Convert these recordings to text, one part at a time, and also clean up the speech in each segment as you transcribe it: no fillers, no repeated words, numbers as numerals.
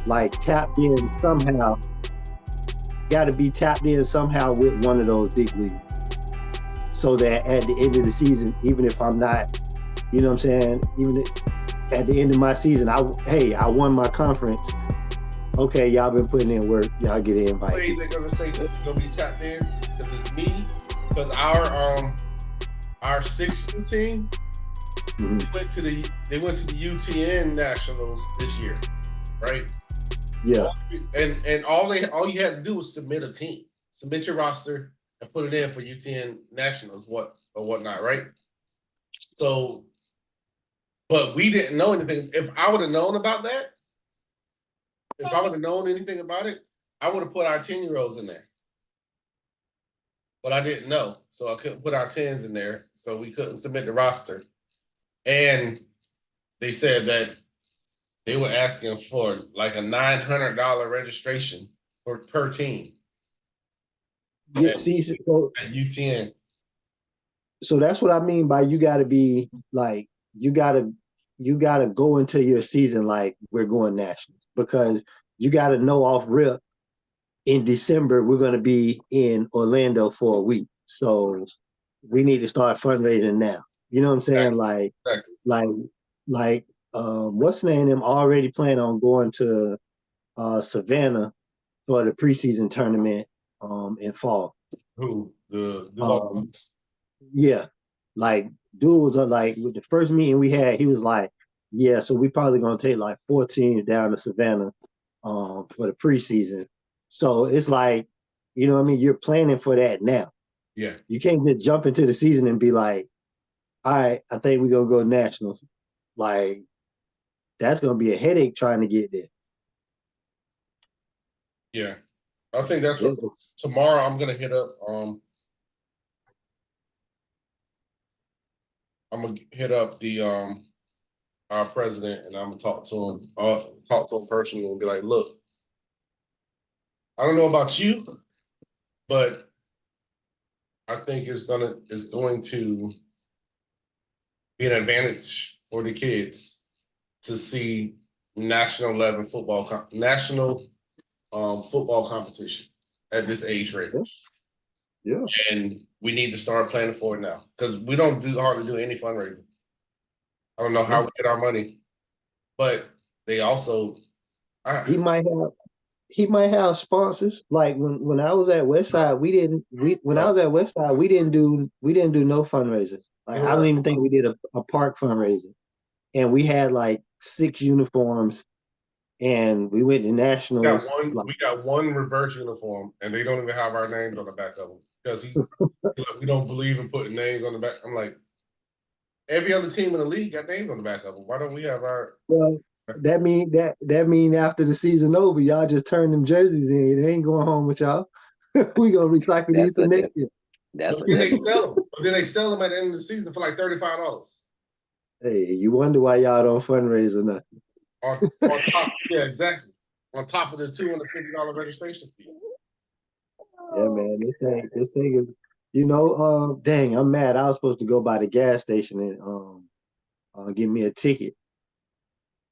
like tapped in somehow. Got to be tapped in somehow with one of those big leagues, so that at the end of the season, even if I'm not, you know what I'm saying, even at the end of my season, I won my conference. Okay, y'all been putting in work. Y'all get an invite. Ways they're gonna be tapped in because it's me. Because our 6U team went to the UTN Nationals this year, right? Yeah. And all you had to do was submit a team, submit your roster, and put it in for UTN Nationals, whatnot, right? So, but we didn't know anything. If I would have known about that, if I would have known anything about it, I would have put our 10-year-olds in there. But I didn't know, so I couldn't put our 10s in there, so we couldn't submit the roster. And they said that they were asking for like a $900 registration per team. Yeah, see, so at UTN. So that's what I mean by you got to be like you got to go into your season like we're going nationals, because you got to know off rip in December we're going to be in Orlando for a week, so we need to start fundraising now. You know what I'm saying? Exactly. Like what's the name? Them already planning on going to Savannah for the preseason tournament in fall. Who the yeah, like dudes are like, with the first meeting we had, he was like, yeah, so we probably gonna take like 14 down to Savannah for the preseason. So it's like, you know what I mean, you're planning for that now. Yeah. You can't just jump into the season and be like, all right, I think we're gonna go nationals. Like, that's gonna be a headache trying to get there. Yeah. I think that's what tomorrow I'm gonna hit up the our president, and I'm gonna talk to him personally and be like, look, I don't know about you, but I think it's going to be an advantage for the kids to see national football competition at this age range. Yeah. And we need to start planning for it now, because we don't hardly do any fundraising. I don't know how we get our money, but they also he might have sponsors. Like when I was at Westside, we didn't do no fundraisers. Like I don't even think we did a park fundraiser. And we had like 6 uniforms, and we went to nationals. We got one reverse uniform, and they don't even have our names on the back of them, because we don't believe in putting names on the back. I'm like, every other team in the league got names on the back of them. Why don't we have our? Well, that mean after the season over, y'all just turn them jerseys in. They ain't going home with y'all. We gonna recycle these for next year. But then they sell them at the end of the season for like $35. Hey, you wonder why y'all don't fundraise or nothing. On top, yeah, exactly. On top of the $250 registration fee. Yeah, man, this thing is, dang, I'm mad. I was supposed to go by the gas station and get me a ticket.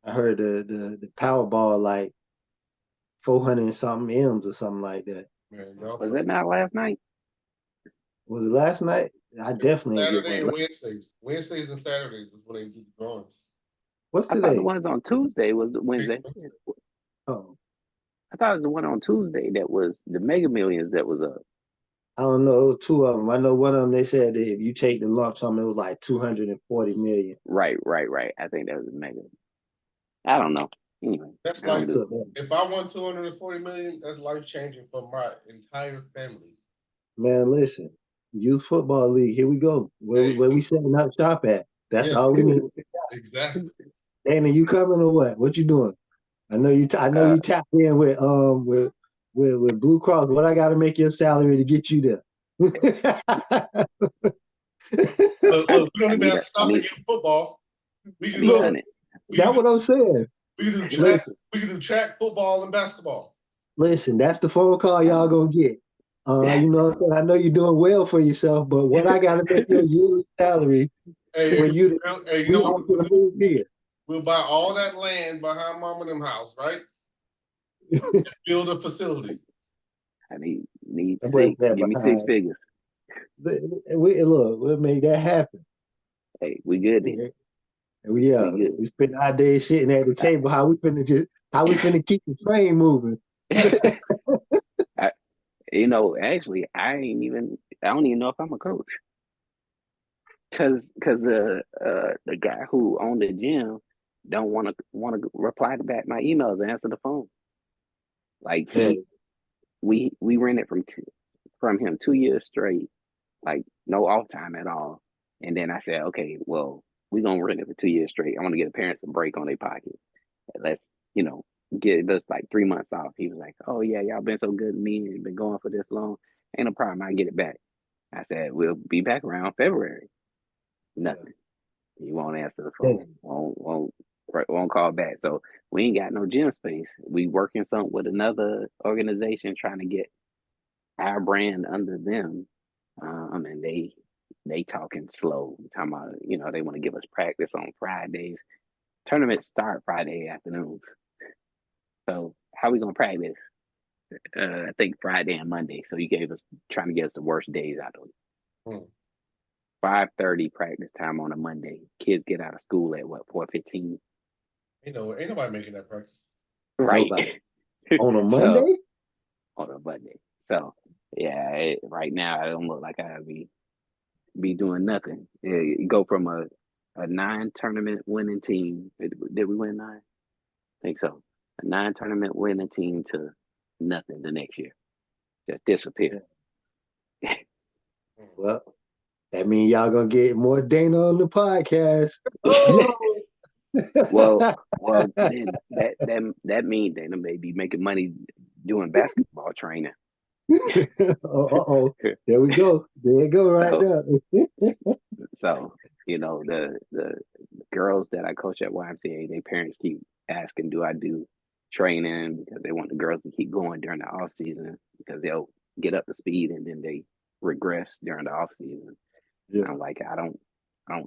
I heard the Powerball like 400 and something M's or something like that. Man, was that not last night? Was it last night? I definitely Saturday and Wednesdays. Wednesdays and Saturdays is when they do the drawings. What's today? I thought the ones on Tuesday was the Wednesday. Oh. I thought it was the one on Tuesday that was the Mega Millions that was up. I don't know, 2 of them. I know one of them, they said that if you take the lump sum, it was like 240 million. Right. I think that was the Mega. I don't know. Anyway, that's like, if I won 240 million, that's life changing for my entire family. Man, listen, youth football league. Here we go. Where we setting up shop at? That's all we need. Exactly. Dana, you coming or what? What you doing? I know you tapped in with Blue Cross. What I got to make your salary to get you there? Look, we don't even have to stop at football. We can go. That's what I'm saying. We can do track. We can do track, football, and basketball. Listen, that's the phone call y'all gonna get. You know what I'm saying? I know you're doing well for yourself, but what I got to make your yearly salary for you to we'll buy all that land behind Mama and them house, right? Build a facility. I need That boy six. said Give me six behind. figures. We'll make that happen. Hey, we good then. Yeah, We good. we spend our days sitting at the table. How we finna keep the train moving? I, actually, I don't even know if I'm a coach. Cause the guy who owned the gym don't want to reply back my emails and answer the phone. Like Yeah, we rented from him 2 years straight, like no off time at all. And then I said, okay, well, we're gonna rent it for 2 years straight. I want to get the parents a break on their pocket. Let's, get us like 3 months off. He was like, oh yeah, y'all been so good to me and been going for this long. Ain't no problem, I get it back. I said, we'll be back around February. Nothing. He won't answer the yeah, phone. Won't call back. So we ain't got no gym space. We working something with another organization trying to get our brand under them. And they talking slow. Talking about, they want to give us practice on Fridays. Tournaments start Friday afternoons. So how we gonna practice? I think Friday and Monday. So you trying to give us the worst days out of it. 5:30 practice time on a Monday. Kids get out of school at what, 4:15? Ain't nobody making that practice. Right. On a Monday? So, on a Monday. So yeah, right now I don't look like I'll be doing nothing. You go from a 9 tournament winning team. Did we win 9? I think so. A 9 tournament winning team to nothing the next year. Just disappear. Yeah. Well, that means y'all gonna get more Dana on the podcast. Well, then that means Dana may be making money doing basketball training. Oh, there we go. There you go, right there. So, the girls that I coach at YMCA, their parents keep asking, do I do training, because they want the girls to keep going during the off season, because they'll get up to speed and then they regress during the off season. Yeah. I'm like, I don't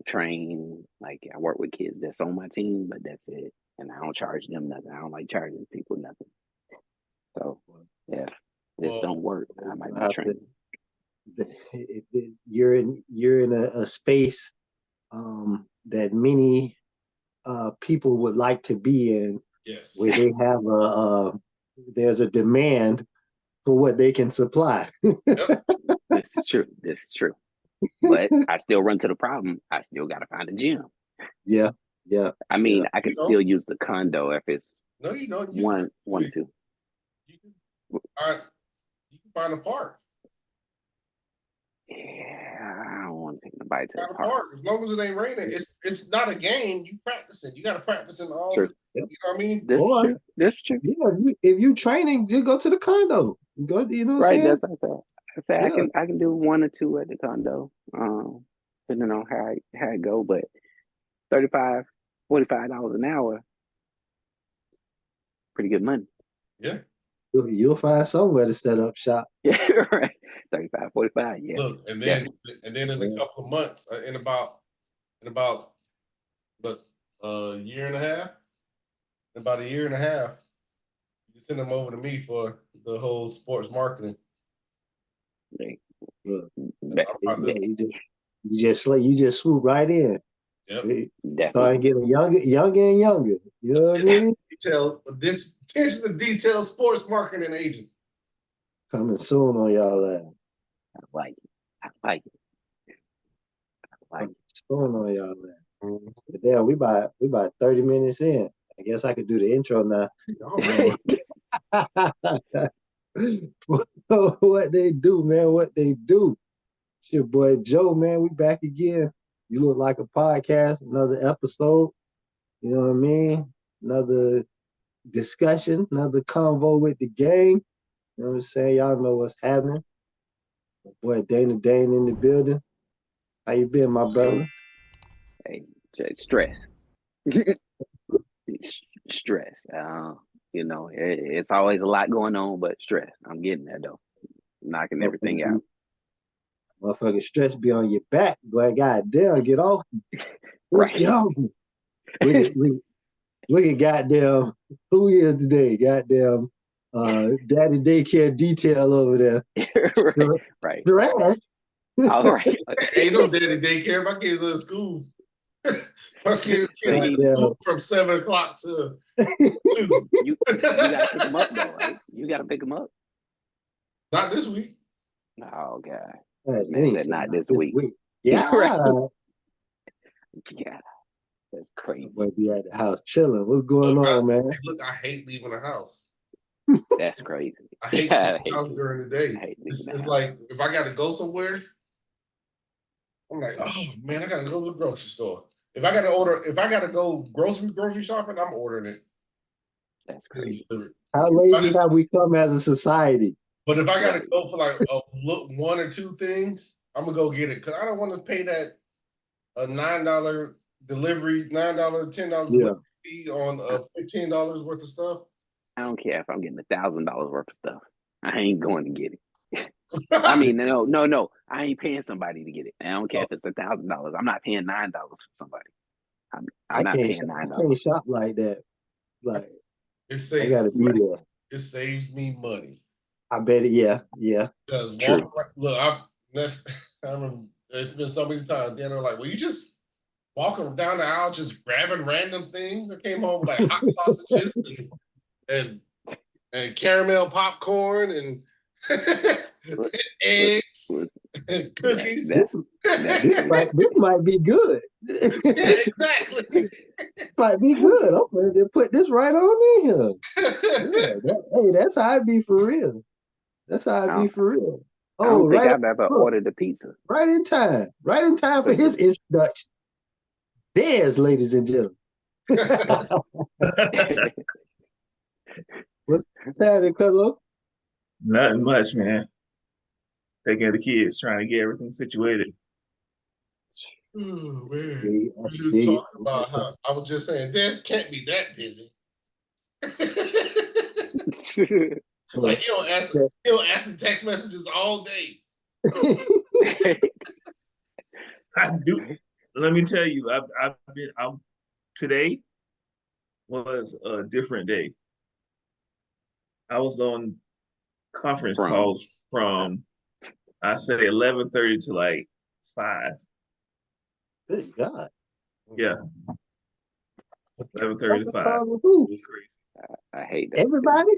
train. Like, I work with kids that's on my team, but that's it. And I don't charge them nothing. I don't like charging people nothing. So yeah, this don't work. I might be training. You're in a space that many people would like to be in. Yes. Where they have there's a demand for what they can supply. Yep. This is true. But I still run to the problem. I still got to find a gym. Yeah. I mean, I could still use the condo if it's one or two. You can find a park. Yeah, I don't want to take nobody to the park. As long as it ain't raining, it's not a game. You practicing. You got to practice in all. True. You know what I mean? That's true. Yeah, if you training, just go to the condo. Go, you know what I'm saying? That's what I said. I can do 1 or 2 at the condo, depending on how it go. But $35, $45 an hour, pretty good money. Yeah. You'll find somewhere to set up shop. Yeah, right. 35, 45. Yeah. Look, and then in a couple of months, in about a year and a half, about a year and a half, you can send them over to me for the whole sports marketing. You just swoop right in. Yep. Start to get younger and younger. You know what I mean? Attention to detail sports marketing agents. Coming soon on y'all. I like it. Soon on y'all. But damn, we about 30 minutes in. I guess I could do the intro now. What they do, man? What they do? It's your boy Joe, man. We back again. You look like a podcast. Another episode. You know what I mean? Another discussion. Another convo with the gang. You know what I'm saying? Y'all know what's happening. My boy Dana Dane in the building. How you been, my brother? Hey, stress. Stress. It's always a lot going on, but stress. I'm getting there though. Knocking everything out. Motherfucking stress be on your back, boy. Goddamn, get off. Let's get off. Look at goddamn who is today. Goddamn Daddy daycare detail over there. right. Grass. All right. Ain't no daddy daycare. My kids are in school. My kids in school from 7 o'clock to 2. You gotta pick them up though, right? You gotta pick them up. Not this week. Oh God. Man said not this week. Yeah. Right. Yeah. That's crazy. We'll be at the house chilling. What's going on, man? Look, I hate leaving the house. That's crazy. I hate leaving the house during the day. It's like if I gotta go somewhere, I'm like, oh man, I gotta go to the grocery store. If I gotta go grocery shopping, I'm ordering it. That's crazy. How lazy have we come as a society? But if I gotta go for like one or two things, I'm gonna go get it because I don't want to pay that a $9 delivery, $9, $10 delivery fee on $15 worth of stuff. I don't care if I'm getting $1,000 worth of stuff. I ain't going to get it. I mean, no. I ain't paying somebody to get it. I don't care if it's $1,000. I'm not paying $9 for somebody. I'm not paying $9. I can't shop like that. Like I gotta be there. It saves me money. I bet it. Yeah. Because look, I remember it's been so many times. They're like, well, you just walking down the aisle, just grabbing random things. I came home with like hot sausages and caramel popcorn and eggs and cookies. This might be good. Exactly. Might be good. I'm going to put this right on in here. Hey, that's how it be for real. That's how it be for real. I don't think I've ever ordered a pizza. Right in time for his introduction. There's, ladies and gentlemen. What's happening, Cuzzo? Nothing much, man. Taking care of the kids, trying to get everything situated. Oh man, we just talking about how I was just saying, Dad can't be that busy. Like you don't answer text messages all day. I do. Let me tell you, today was a different day. I was on conference calls from I say 11:30 to like 5. Good God. Yeah. 11:30 to 5. It was crazy. I hate that. Everybody?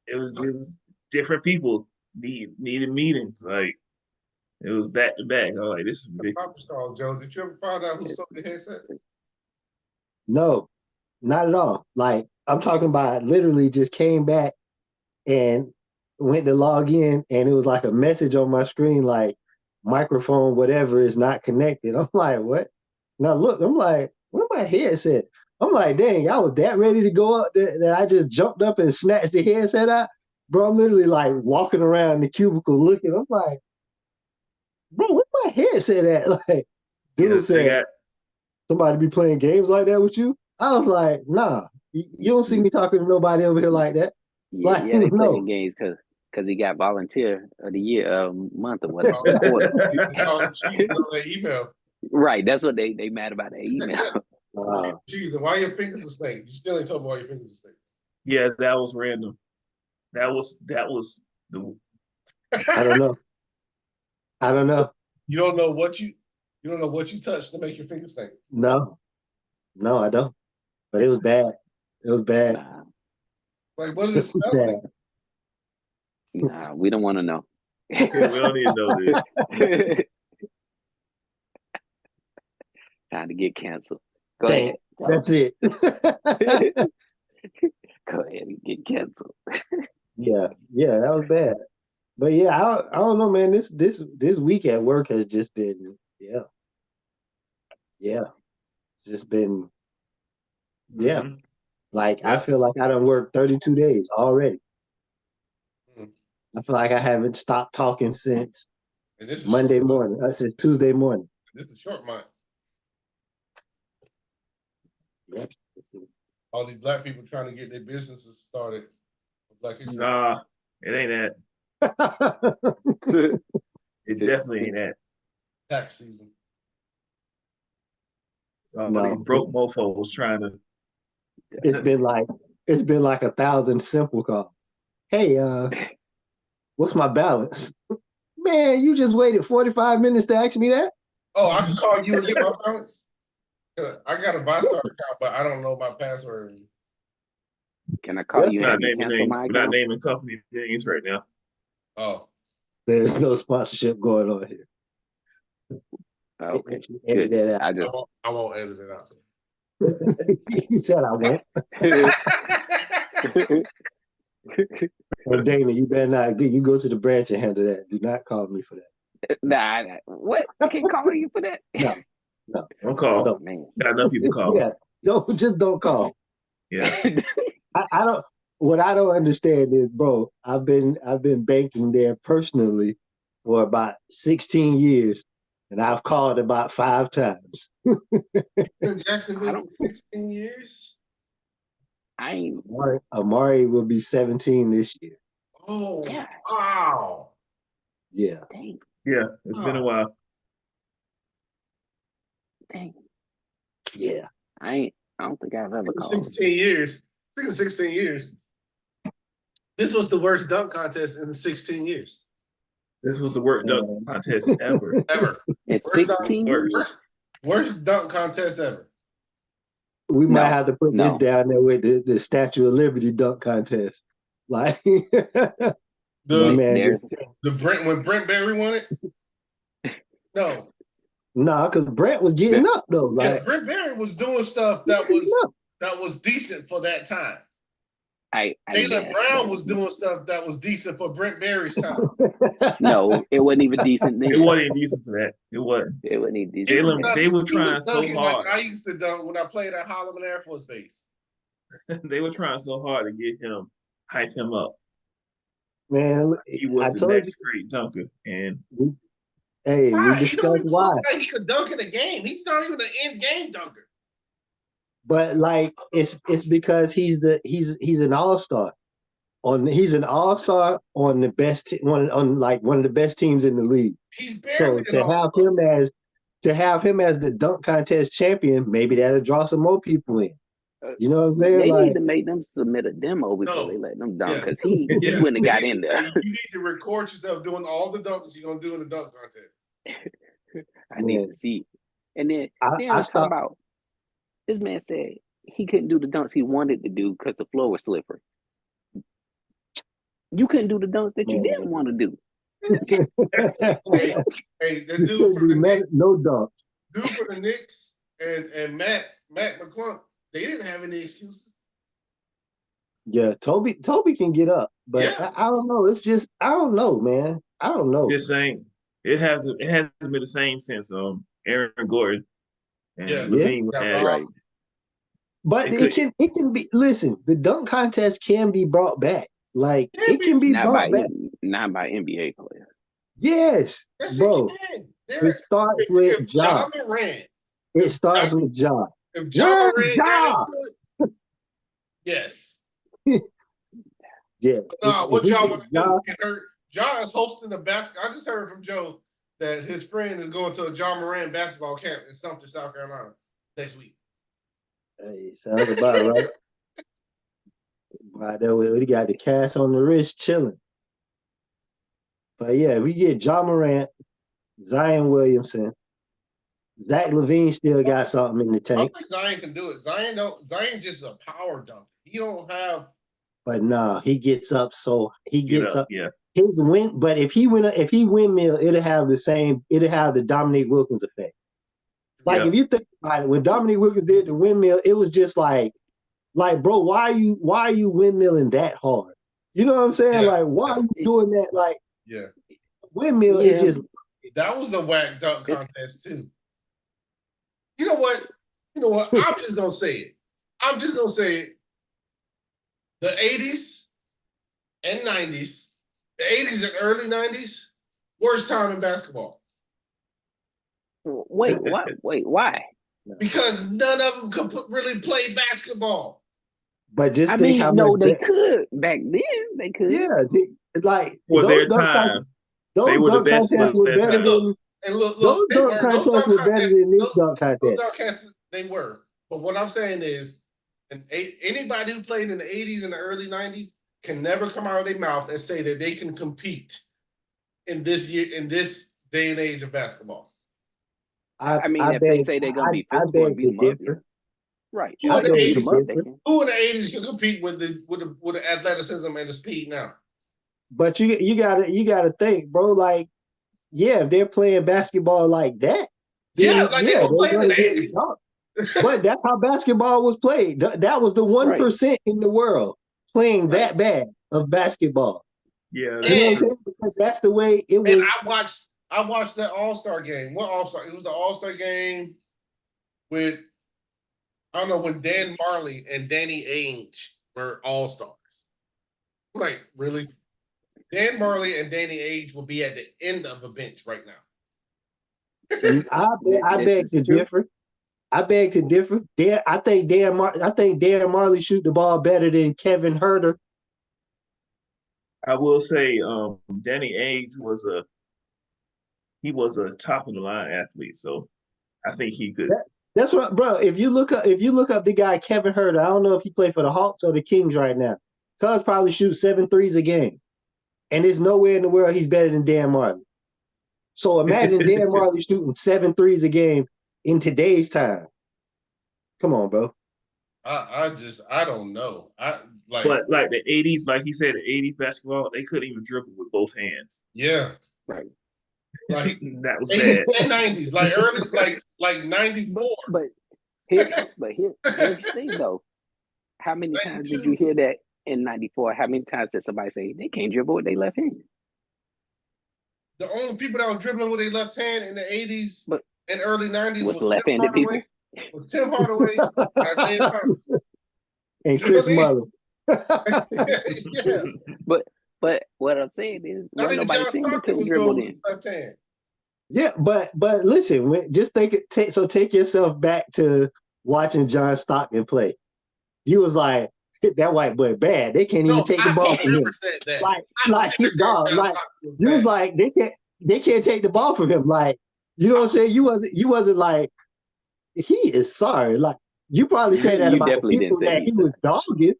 It was just different people needed meetings. Like it was back to back. I was like, this is ridiculous. Joe, did you ever find out who sold the headset? No, not at all. Like I'm talking about literally just came back and went to log in and it was like a message on my screen like microphone whatever is not connected. I'm like, what? Now look, I'm like, where my headset? I'm like, dang, y'all was that ready to go up that I just jumped up and snatched the headset out? Bro, I'm literally like walking around the cubicle looking. I'm like, bro, where's my headset at? Like, dude said, somebody be playing games like that with you? I was like, nah, you don't see me talking to nobody over here like that. Yeah, they playing games because he got volunteer of the year, month or whatever. Email. Right, that's what they mad about the email. Jesus, why your fingers are snake? You still ain't talking about why your fingers are snake. Yeah, that was random. That was the. I don't know. You don't know what you touched to make your fingers snake. No, I don't. But it was bad. Like what is it smell like? Nah, we don't want to know. We don't need to know this. Time to get canceled. Go ahead. That's it. Go ahead and get canceled. Yeah, that was bad. But yeah, I don't know, man. This week at work has just been it's just been Mm-hmm. Like I feel like I done worked 32 days already. I feel like I haven't stopped talking since Monday morning. Since Tuesday morning. This is short month. Yeah, all these black people trying to get their businesses started. Nah, it ain't that. It definitely ain't that. Tax season. These broke mofos trying to. It's been like it's been like 1,000 simple calls. Hey, what's my balance? Man, you just waited 45 minutes to ask me that? Oh, I can call you and get my balance. I got a Bostar account, but I don't know my password. Can I call you We're and not have you naming cancel names. my We're not account? naming company names right now. Oh, There's no sponsorship going on here. Okay, Edit good. that out. I won't edit it out. You said I won't. And Dana, you better not. You go to the branch and handle that. Do not call me for that. Nah, what? I can't call you for that. No. Don't call. Oh, man. Got enough people calling. Yeah, don't call. Yeah. I don't. What I don't understand is, bro, I've been banking there personally for about 16 years, and I've called about 5 times. In Jacksonville for 16 years. I ain't. Amari will be 17 this year. Oh, Yeah. wow. Yeah. Dang, Yeah. It's been a while. dang. Yeah. I don't think I've ever called. 16 years. Speaking of 16 years, this was the worst dunk contest in 16 years. This was the worst dunk contest ever. Ever. It's Worst dunk- 16 years? Worst dunk contest ever. We might No, have to put this down there with the Statue of Liberty dunk contest. Like, my man, There's when Brent Berry won it? No. no, because Brent was getting up though. Yeah, Like, Brent Berry was doing stuff that was decent for that time. Jalen Brown was doing stuff that was decent for Brent Berry's time. No, it wasn't even decent then. It wasn't even decent for that. It wasn't. It wasn't even decent. They were trying so dunking hard. like I used to dunk when I played at Holloman Air Force Base. They were trying so hard to get him, hype him up. Man, He was the next great dunker. And hey, we discussed why. He could dunk in a game. He's not even an in-game dunker. But like, it's because he's an all-star. He's an all-star on the best one of the best teams in the league. He's barely so to have him as the dunk contest champion, maybe that'll draw some more people in. You know what I'm saying? They need to make them submit a demo before they let them dunk because he wouldn't have got in there. You need to record yourself doing all the dunks you're gonna do in the dunk contest. I need to see. And then I talk about this man said he couldn't do the dunks he wanted to do because the floor was slippery. You couldn't do the dunks that you didn't want to do. hey, the dude for the Knicks, no dunks. Dude for the Knicks and Matt McClung, they didn't have any excuses. Yeah, Toby can get up, but I don't know. It's just I don't know, man. I don't know. This ain't. It has to be the same sense. Aaron Gordon and Levine right. But it can be. Listen, the dunk contest can be brought back. Like it can be brought back. Not by NBA players. Yes, bro. It starts with Ja. Morant. It starts with Ja. If Ja Morant got into it, yes. Yeah. No, what y'all want to do? Ja is hosting the basketball. I just heard from Joe that his friend is going to a Ja Morant basketball camp in Sumter, South Carolina next week. Hey, sounds about right. Right there, we got the cash on the wrist chilling. But yeah, we get Ja Morant, Zion Williamson, Zach LaVine still got something in the tank. I don't think Zion can do it. Zion just a power dunker. He don't have. But nah, he gets up. So he gets up. Yeah. His win. But if he windmill, it'll have the Dominique Wilkins effect. Like if you think about it, when Dominique Wilkins did the windmill, it was just like, bro, why are you windmilling that hard? You know what I'm saying? Like, why are you doing that? Like, windmill. It just that was a whack dunk contest too. You know what? I'm just gonna say it. The 80s and 90s, the 80s and early 90s, worst time in basketball. Wait, what? Wait, why? Because none of them could really play basketball. But just think how much they could back then. They could. Yeah, for their time, they were the best. Those dunk contests were better than this dunk contest. Those dunk contests, they were. But what I'm saying is, And anybody who played in the 80s and the early 90s can never come out of their mouth and say that they can compete in this day and age of basketball. I mean, if they say they're gonna be physical and beat them up, right? Who in the 80s? Who in the 80s can compete with the athleticism and the speed now? But you gotta think, bro. Like, yeah, if they're playing basketball like that, then, yeah, like they were playing in the 80s. But that's how basketball was played. That was the 1% in the world playing that bad of basketball. Yeah, you know what I'm saying? Because that's the way it was. And I watched that All-Star game. What All-Star? It was the All-Star game with, I don't know, when Dan Marley and Danny Ainge were All-Stars. I'm like, really? Dan Marley and Danny Ainge will be at the end of a bench right now. I beg to differ. I beg to differ. I think Dan Marley shoot the ball better than Kevin Herter. I will say, Danny Ainge was a top of the line athlete, so I think he could. That's what, bro. If you look up the guy Kevin Herter, I don't know if he played for the Hawks or the Kings right now. Cuz probably shoots 7 threes a game, and there's nowhere in the world he's better than Dan Marley. So imagine Dan Marley shooting 7 threes a game in today's time. Come on, bro. I don't know. But like the 80s, like he said, the 80s basketball, they couldn't even dribble with both hands. Yeah. Right. Like that was bad. 90s, like early, like 94. But here's the thing though. How many times did you hear that in 94? How many times did somebody say they can't dribble with their left hand? The only people that were dribbling with their left hand in the 80s and early 90s was left-handed people. Was Tim Hardaway, Isaiah Thomas, and Chris Muller. Yeah. But what I'm saying is, nobody saying they couldn't dribble then. Yeah, but listen, just take yourself back to watching John Stockton play. You was like, that white boy bad. They can't even take the ball from him. Said that. Like his dog. Like you was like, they can't take the ball from him. Like, you know what I'm saying? You wasn't like, he is sorry. Like, you probably say that about the people that he was dogging,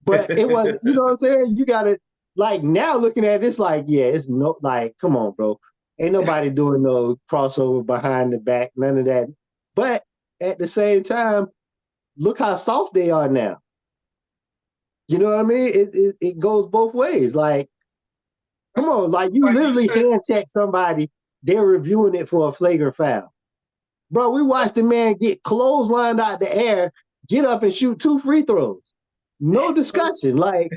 but it was, you know what I'm saying? You gotta, like, now looking at this, like, yeah, it's no, like, come on, bro. Ain't nobody doing no crossover behind the back, none of that. But at the same time, look how soft they are now. You know what I mean? It goes both ways. Like, come on, like, you literally hand check somebody, they're reviewing it for a flagrant foul. Bro, we watched the man get clotheslined out the air, get up and shoot 2 free throws. No discussion. Like,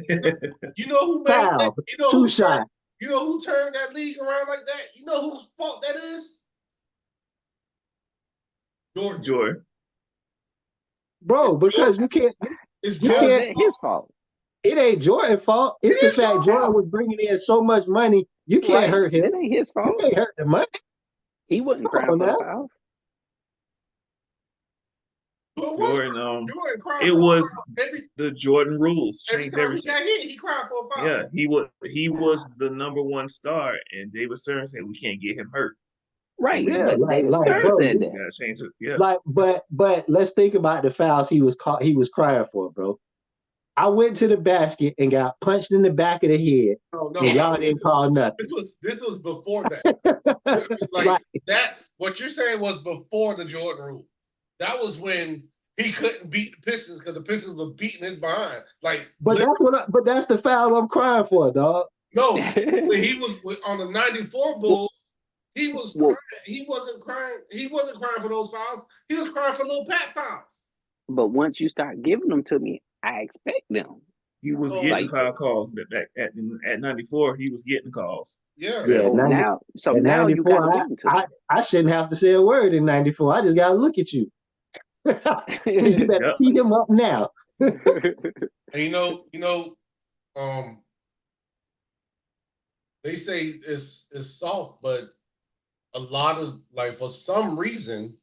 you know who made foul, that? You know 2 shot. You know who turned that league around like that? You know whose fault that is? Jordan. Bro, because you can't. It's his fault. It ain't Jordan's fault. It's the fact Jordan was bringing in so much money. You can't hurt him. It ain't his fault. You can't hurt the money. He wasn't crying for the fouls. Jordan, it was the Jordan rules changed everything. He cried for a foul. Yeah, he was the number 1 star, and David Stern said we can't get him hurt. Right. So, yeah, David Stern said that. Gotta change it. Yeah. Like, but let's think about the fouls he was crying for, bro. I went to the basket and got punched in the back of the head, and y'all didn't call nothing. This was before that. like that. What you're saying was before the Jordan rule. That was when he couldn't beat the Pistons because the Pistons were beating his behind. Like, but that's the foul I'm crying for, dog. No, when he was on the '94 Bulls, he was crying. He wasn't crying. He wasn't crying for those fouls. He was crying for little Pat fouls. But once you start giving them to me, I expect them. He was getting foul calls at 94. He was getting calls. Yeah. Now you got to give them to me. I shouldn't have to say a word in 94. I just got to look at you. You better tee him up now. And you know, they say it's soft, but a lot of, like, for some reason,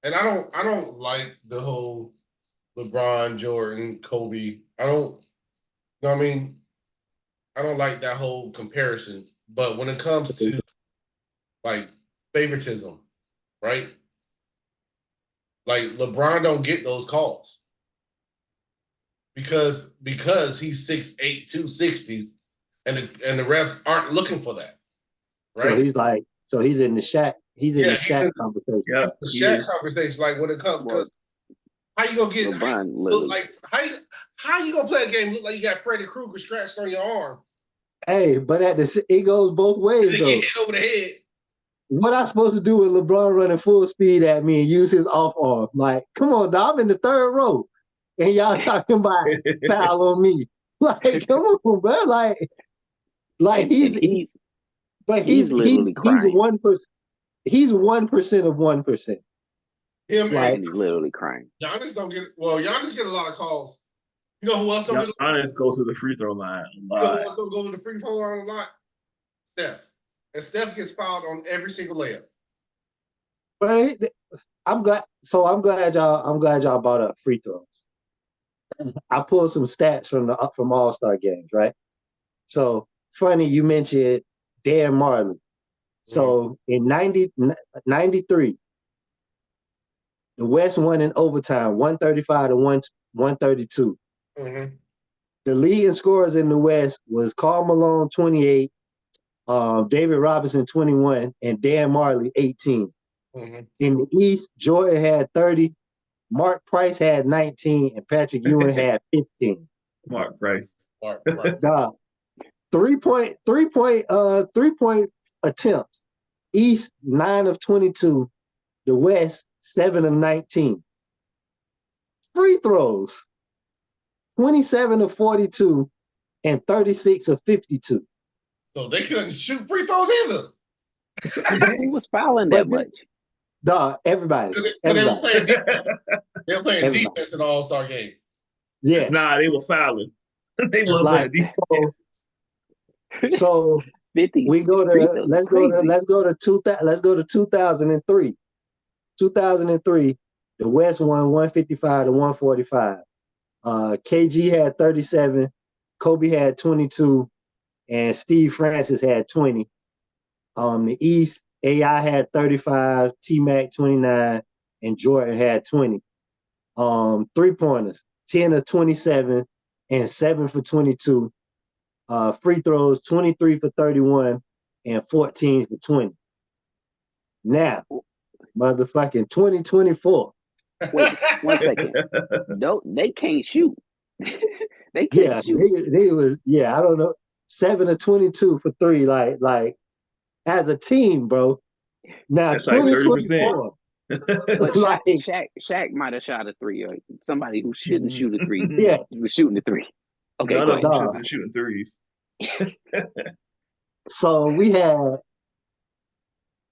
and I don't like the whole LeBron, Jordan, Kobe. I don't, you know what I mean? I don't like that whole comparison. But when it comes to, like, favoritism, right? Like, LeBron don't get those calls. because he's 6'8", 260s, and the refs aren't looking for that. Right. So he's in the Shaq. He's in the Shaq conversation. Yeah, the Shaq conversation. Like when it comes, because how you gonna get LeBron look like how you gonna play a game look like you got Freddy Krueger scratched on your arm? Hey, but it goes both ways though. Get hit over the head. What I supposed to do with LeBron running full speed at me and use his off arm? Like, come on, dog, I'm in the third row, and y'all talking about foul on me. Like, come on, bro. Like he's literally crying. 1%. He's 1% of 1%. Him and he's literally crying. Giannis get a lot of calls. You know who else don't get? Giannis goes to the free throw line a lot. You know who else don't go to the free throw line a lot? Steph. And Steph gets fouled on every single layup. But I'm glad y'all brought up free throws. I pulled some stats from All-Star games, right? So funny you mentioned Dan Marley. So in 93, the West won in overtime, 135 to 132. Mm-hmm. The leading scorers in the West was Karl Malone, 28, David Robinson, 21, and Dan Marley, 18. Mm-hmm. In the East, Jordan had 30, Mark Price had 19, and Patrick Ewing had 15. Mark Price. Three-point attempts. East 9 of 22. The West 7 of 19. Free throws 27 of 42 and 36 of 52. So they couldn't shoot free throws either. Who was fouling that much? Everybody. They were playing defense in the All-Star game. Yes. Nah, they were fouling. They were playing defense. So 50. We go to let's go to 2003. 2003, the West won 155 to 145. KG had 37, Kobe had 22, and Steve Francis had 20. The East, AI had 35, T-Mac 29, and Jordan had 20. 3-pointers, 10 of 27, and 7 for 22. Free throws, 23 for 31, and 14 for 20. Now, motherfucking 2024. Wait, 1 second. No, they can't shoot. They can't shoot. They was, I don't know, 7 of 22 for 3, like as a team, bro. Now, that's 2024. Like Shaq might have shot a 3, or somebody who shouldn't shoot a 3 was shooting a 3. Okay, none of them should have been shooting 3s. So we had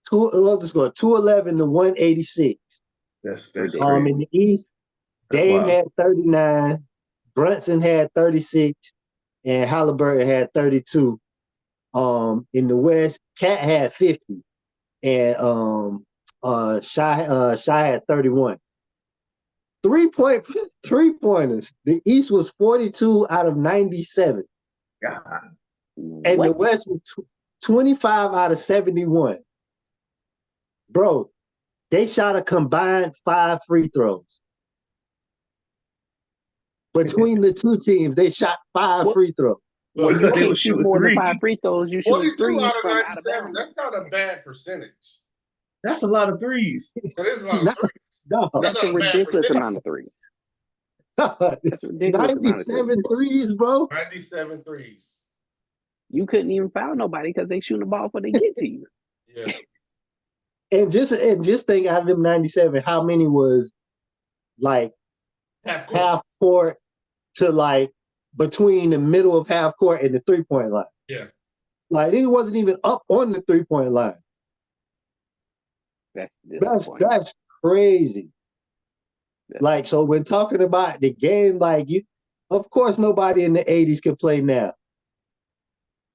211 to 186. That's crazy. In the East, Dame had 39, Brunson had 36, and Halliburton had 32. In the West, Cat had 50, and Shy had 31. 3-pointers. The East was 42 out of 97. God. And the West was 25 out of 71. Bro, they shot a combined 5 free throws. Between the two teams, they shot 5 free throws. Well, you can't shoot more than 5 free throws. You shoot 3 out of from 97. That's not a bad percentage. That's a lot of 3s. That is a lot of 3s. No, that's a ridiculous amount of 3s. That's ridiculous. 97 threes, bro. 97 threes. You couldn't even foul nobody because they shooting the ball before they get to you. Yeah. And just think, out of them 97, how many was like half court to like between the middle of half court and the 3-point line? Yeah. Like it wasn't even up on the 3-point line. That's crazy. Like, so when talking about the game, like of course nobody in the 80s could play now.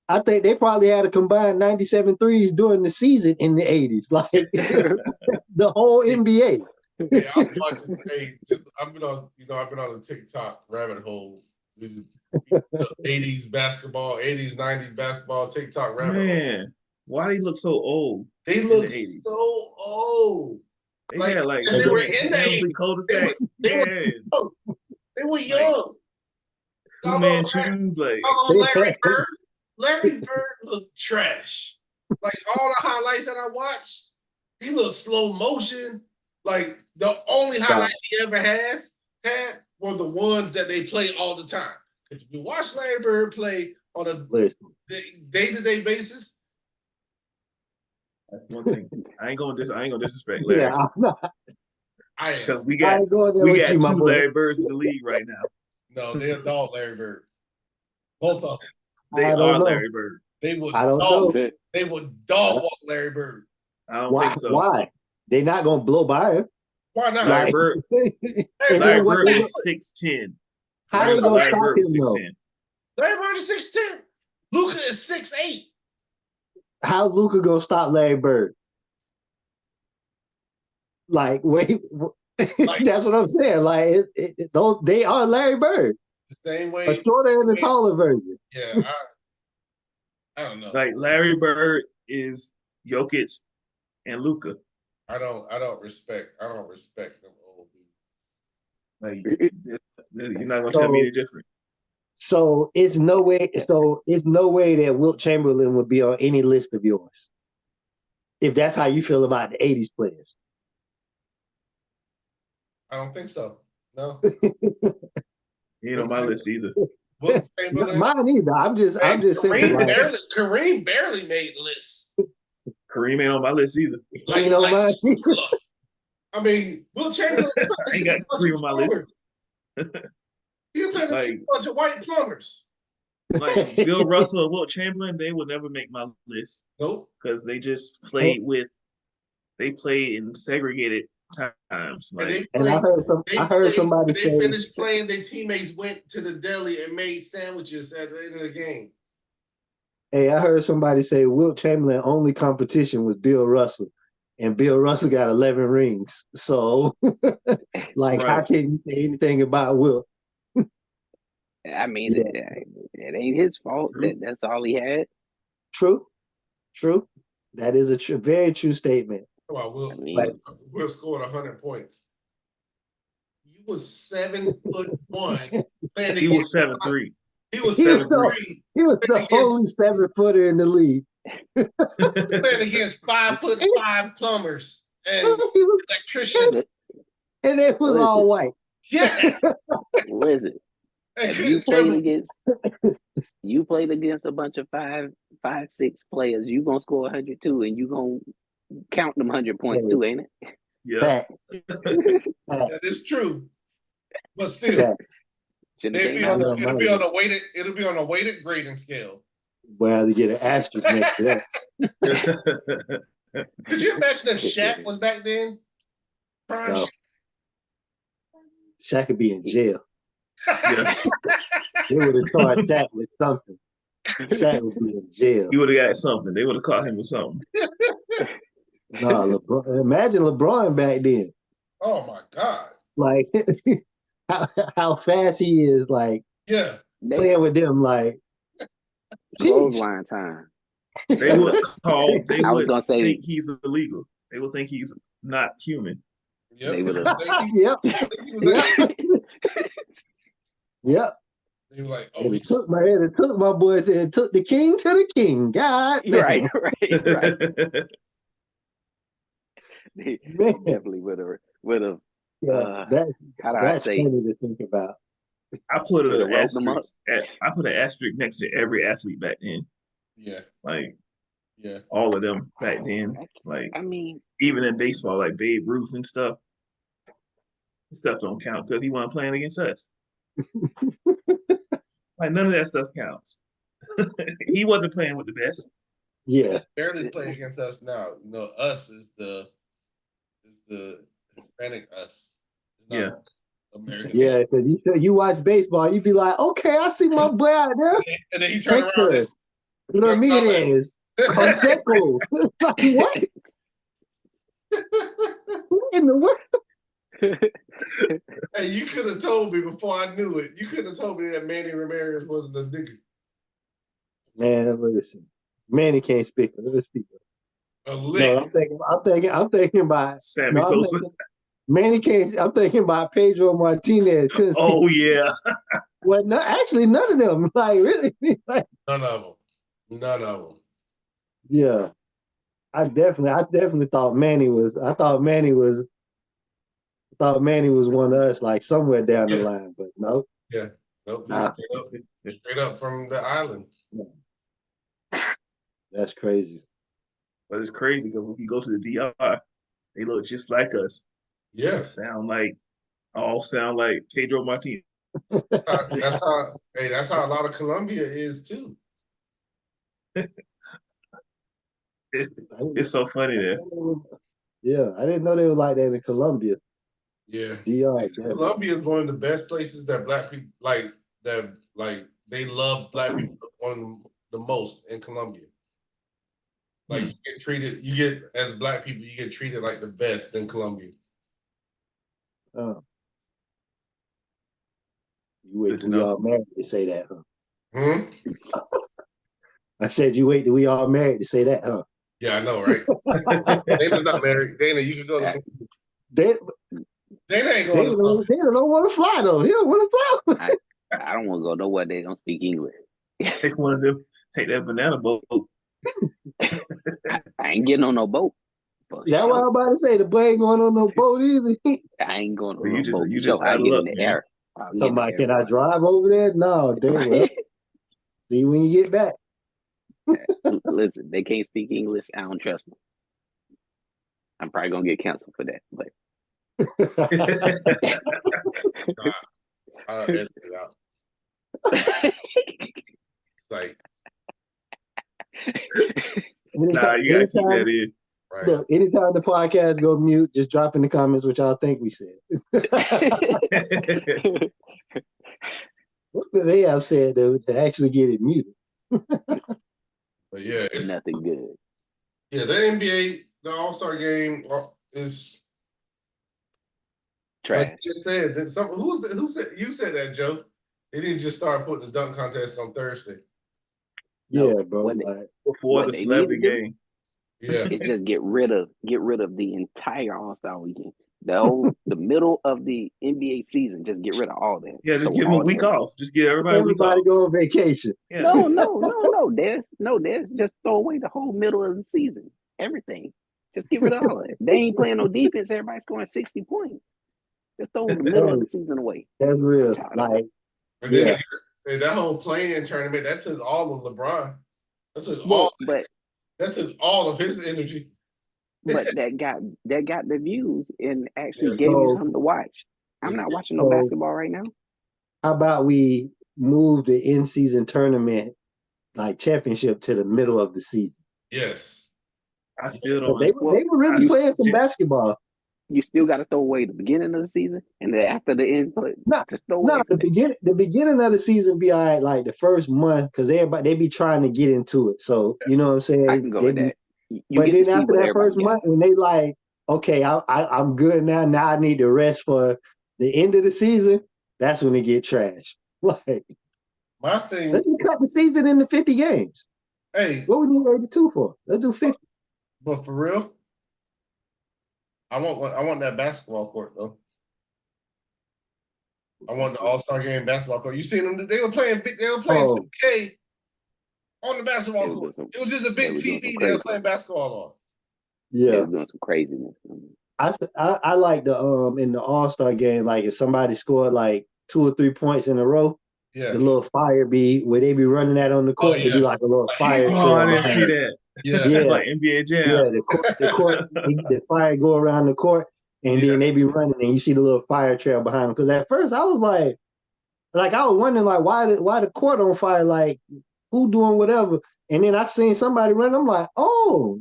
I think they probably had a combined 97 threes during the season in the 80s, like the whole NBA. Hey, I'm watching. I've been on the TikTok rabbit hole. 80s basketball, 80s, 90s basketball, TikTok rabbit hole. Man, why do they look so old? They look so old. They had like they were in the 80s. They were young. Two man shoes, like Larry Bird. Larry Bird looked trash. Like all the highlights that I watched, he looked slow motion. Like the only highlights he ever had were the ones that they play all the time. If you watch Larry Bird play on a day-to-day basis, that's one thing. I ain't gonna disrespect Larry. Yeah, I'm not. I am. Because we got two Larry Birds in the league right now. No, they're dog Larry Bird. Both of them. They are Larry Bird. They would They would dog walk Larry Bird. I don't think so. Why? They're not gonna blow by him. Why not? Larry Bird is 6'10". How they gonna stop him though? Larry Bird is 6'10". Luka is 6'8". How's Luka gonna stop Larry Bird? Like, wait, that's what I'm saying. Like, they are Larry Bird. The same way. A shorter and a taller version. Yeah, I don't know. Like Larry Bird is Jokic and Luka. I don't respect them old dudes. Like, you're not gonna tell me any different. So it's no way that Wilt Chamberlain would be on any list of yours. If that's how you feel about the 80s players. I don't think so. No. He ain't on my list either. Not mine either. I'm just saying. Kareem barely made lists. Kareem ain't on my list either. Ain't on mine. I mean, Wilt Chamberlain ain't got Kareem on my list. He played a bunch of white plumbers. Like Bill Russell and Wilt Chamberlain, they would never make my list. Nope. Because they just played in segregated times. Like, I heard somebody say they finished playing, their teammates went to the deli and made sandwiches at the end of the game. Hey, I heard somebody say Wilt Chamberlain only competition was Bill Russell, and Bill Russell got 11 rings. So, how can you say anything about Wilt? I mean, it ain't his fault. That's all he had. True. That is a very true statement. We'll score 100 points. You was 7'1". He was 7'3". He was 7'3". He was the only 7-footer in the league. Playing against 5'5" plumbers and electricians. And it was all white. Yeah. Listen. If you played against a bunch of 5'6" players, you gonna score 100 too, and you gonna count them 100 points too, ain't it? Yeah, that is true. But still, it'll be on a weighted grading scale. Well, to get an asterisk next to that. Could you imagine if Shaq was back then? Prime no. Shaq could be in jail. Yeah. They would have charged Shaq with something. Shaq would be in jail. He would have got something. They would have caught him with something. No, imagine LeBron back then. Oh my God! Like how fast he is. Like playing with them. Like clothesline time. They would call. They would think he's illegal. They would think he's not human. Yep. They would have. Yep. They were like, it took my boys and took the king to the king. God, right. They definitely would have. Yeah, that's funny to think about. I put an asterisk next to every athlete back then. Yeah. All of them back then. Like, I mean, even in baseball, like Babe Ruth and stuff. Stuff don't count because he wasn't playing against us. Like, none of that stuff counts. He wasn't playing with the best. Yeah. Barely playing against us now. Us is the Hispanic us. Yeah. American. Yeah, because you watch baseball, you be like, okay, I see my boy out there. And then he turn around. Ramirez, Conseco. Like, what? What in the world? Hey, you could have told me before I knew it. You could have told me that Manny Ramirez wasn't a nigga. Man, listen. Manny can't speak. Let's speak. No, I'm thinking about Sammy Sosa. Manny can't. I'm thinking about Pedro Martinez. Oh yeah. Well, no, actually, none of them. Like really, like, None of them. None of them. yeah. I definitely thought Manny was. I thought Manny was one of us, like somewhere down the Yeah. line. But no, Yeah. Nope. nah, Straight up from the island. that's crazy. But it's crazy because when you go to the DR, they look just like us. Yeah. Sound like Pedro Martinez. That's how a lot of Colombia is too. It's so funny there. Yeah, I didn't know they were like that in Colombia. Yeah. DR, Colombia is one of the best places that black people they love black people one of the most in Colombia. Like you get as black people, you get treated like the best in Colombia. you wait Good to till we know. all married to say that, huh? Hmm? I said you wait till we all married to say that, huh? Yeah, I know, right? Dana's not married. Dana, you can go to They Dana ain't going to don't want to fly though. He don't want to fly. I don't want to go nowhere they don't speak English. Take one of them, take that banana boat. I ain't getting on no boat. That's what I'm about to say. The boy ain't going on no boat either. I ain't going on You no just boat. you just I out of get luck, in the man. air. Somebody, can I drive over there? No, damn well. See when you get back. Listen, they can't speak English. I don't trust them. I'm probably gonna get canceled for that. But I'll edit it out. It's like Nah, you gotta keep that in. right. Look, anytime the podcast go mute, just drop in the comments what y'all think we said. What could they have said to actually get it muted? But yeah, it's nothing good. Yeah, the NBA, the All-Star game is Trash. like you said. Who said you said that, Joe? They didn't just start putting the dunk contest on Thursday. Yeah, No, bro. Before the celebrity game. Yeah, it's just get rid of the entire All-Star weekend. The middle of the NBA season, just get rid of all that. Yeah, just give them a week off. Just give everybody a week off. Go on vacation. Yeah. There's just throw away the whole middle of the season. Everything. Just get rid of all of it. They ain't playing no defense. Everybody's scoring 60 points. Just throw the middle of the season away. That's real. Like, and then that whole playing tournament that took all of LeBron. That took all of his energy. But that got the views and actually gave you something to watch. I'm not watching no basketball right now. How about we move the in-season tournament, like championship, to the middle of the season? Yes. I still don't. They were really playing some basketball. You still got to throw away the beginning of the season and then after the end. The beginning of the season be all right, like the first month, because they be trying to get into it. So you know what I'm saying? I can go with that. But then after that first month, when they like, okay, I'm good now. Now I need to rest for the end of the season. That's when they get trashed. Like, my thing. Let's cut the season into 50 games. Hey, what we need 82 for? Let's do 50. But for real, I want that basketball court though. I want the All-Star game basketball court. You seen them? They were playing 2K on the basketball court. It was just a big TV they were playing basketball on. Yeah, they were doing some craziness. I like the in the All-Star game, like if somebody scored like 2 or 3 points in a row, the little fire be where they be running that on the court. It'd be like a little fire. Oh, I didn't see that. Yeah, like NBA Jam. Yeah, the fire go around the court, and then they be running, and you see the little fire trail behind them. Because at first I was like I was wondering like why the court on fire, like who doing whatever, and then I seen somebody running. I'm like, oh,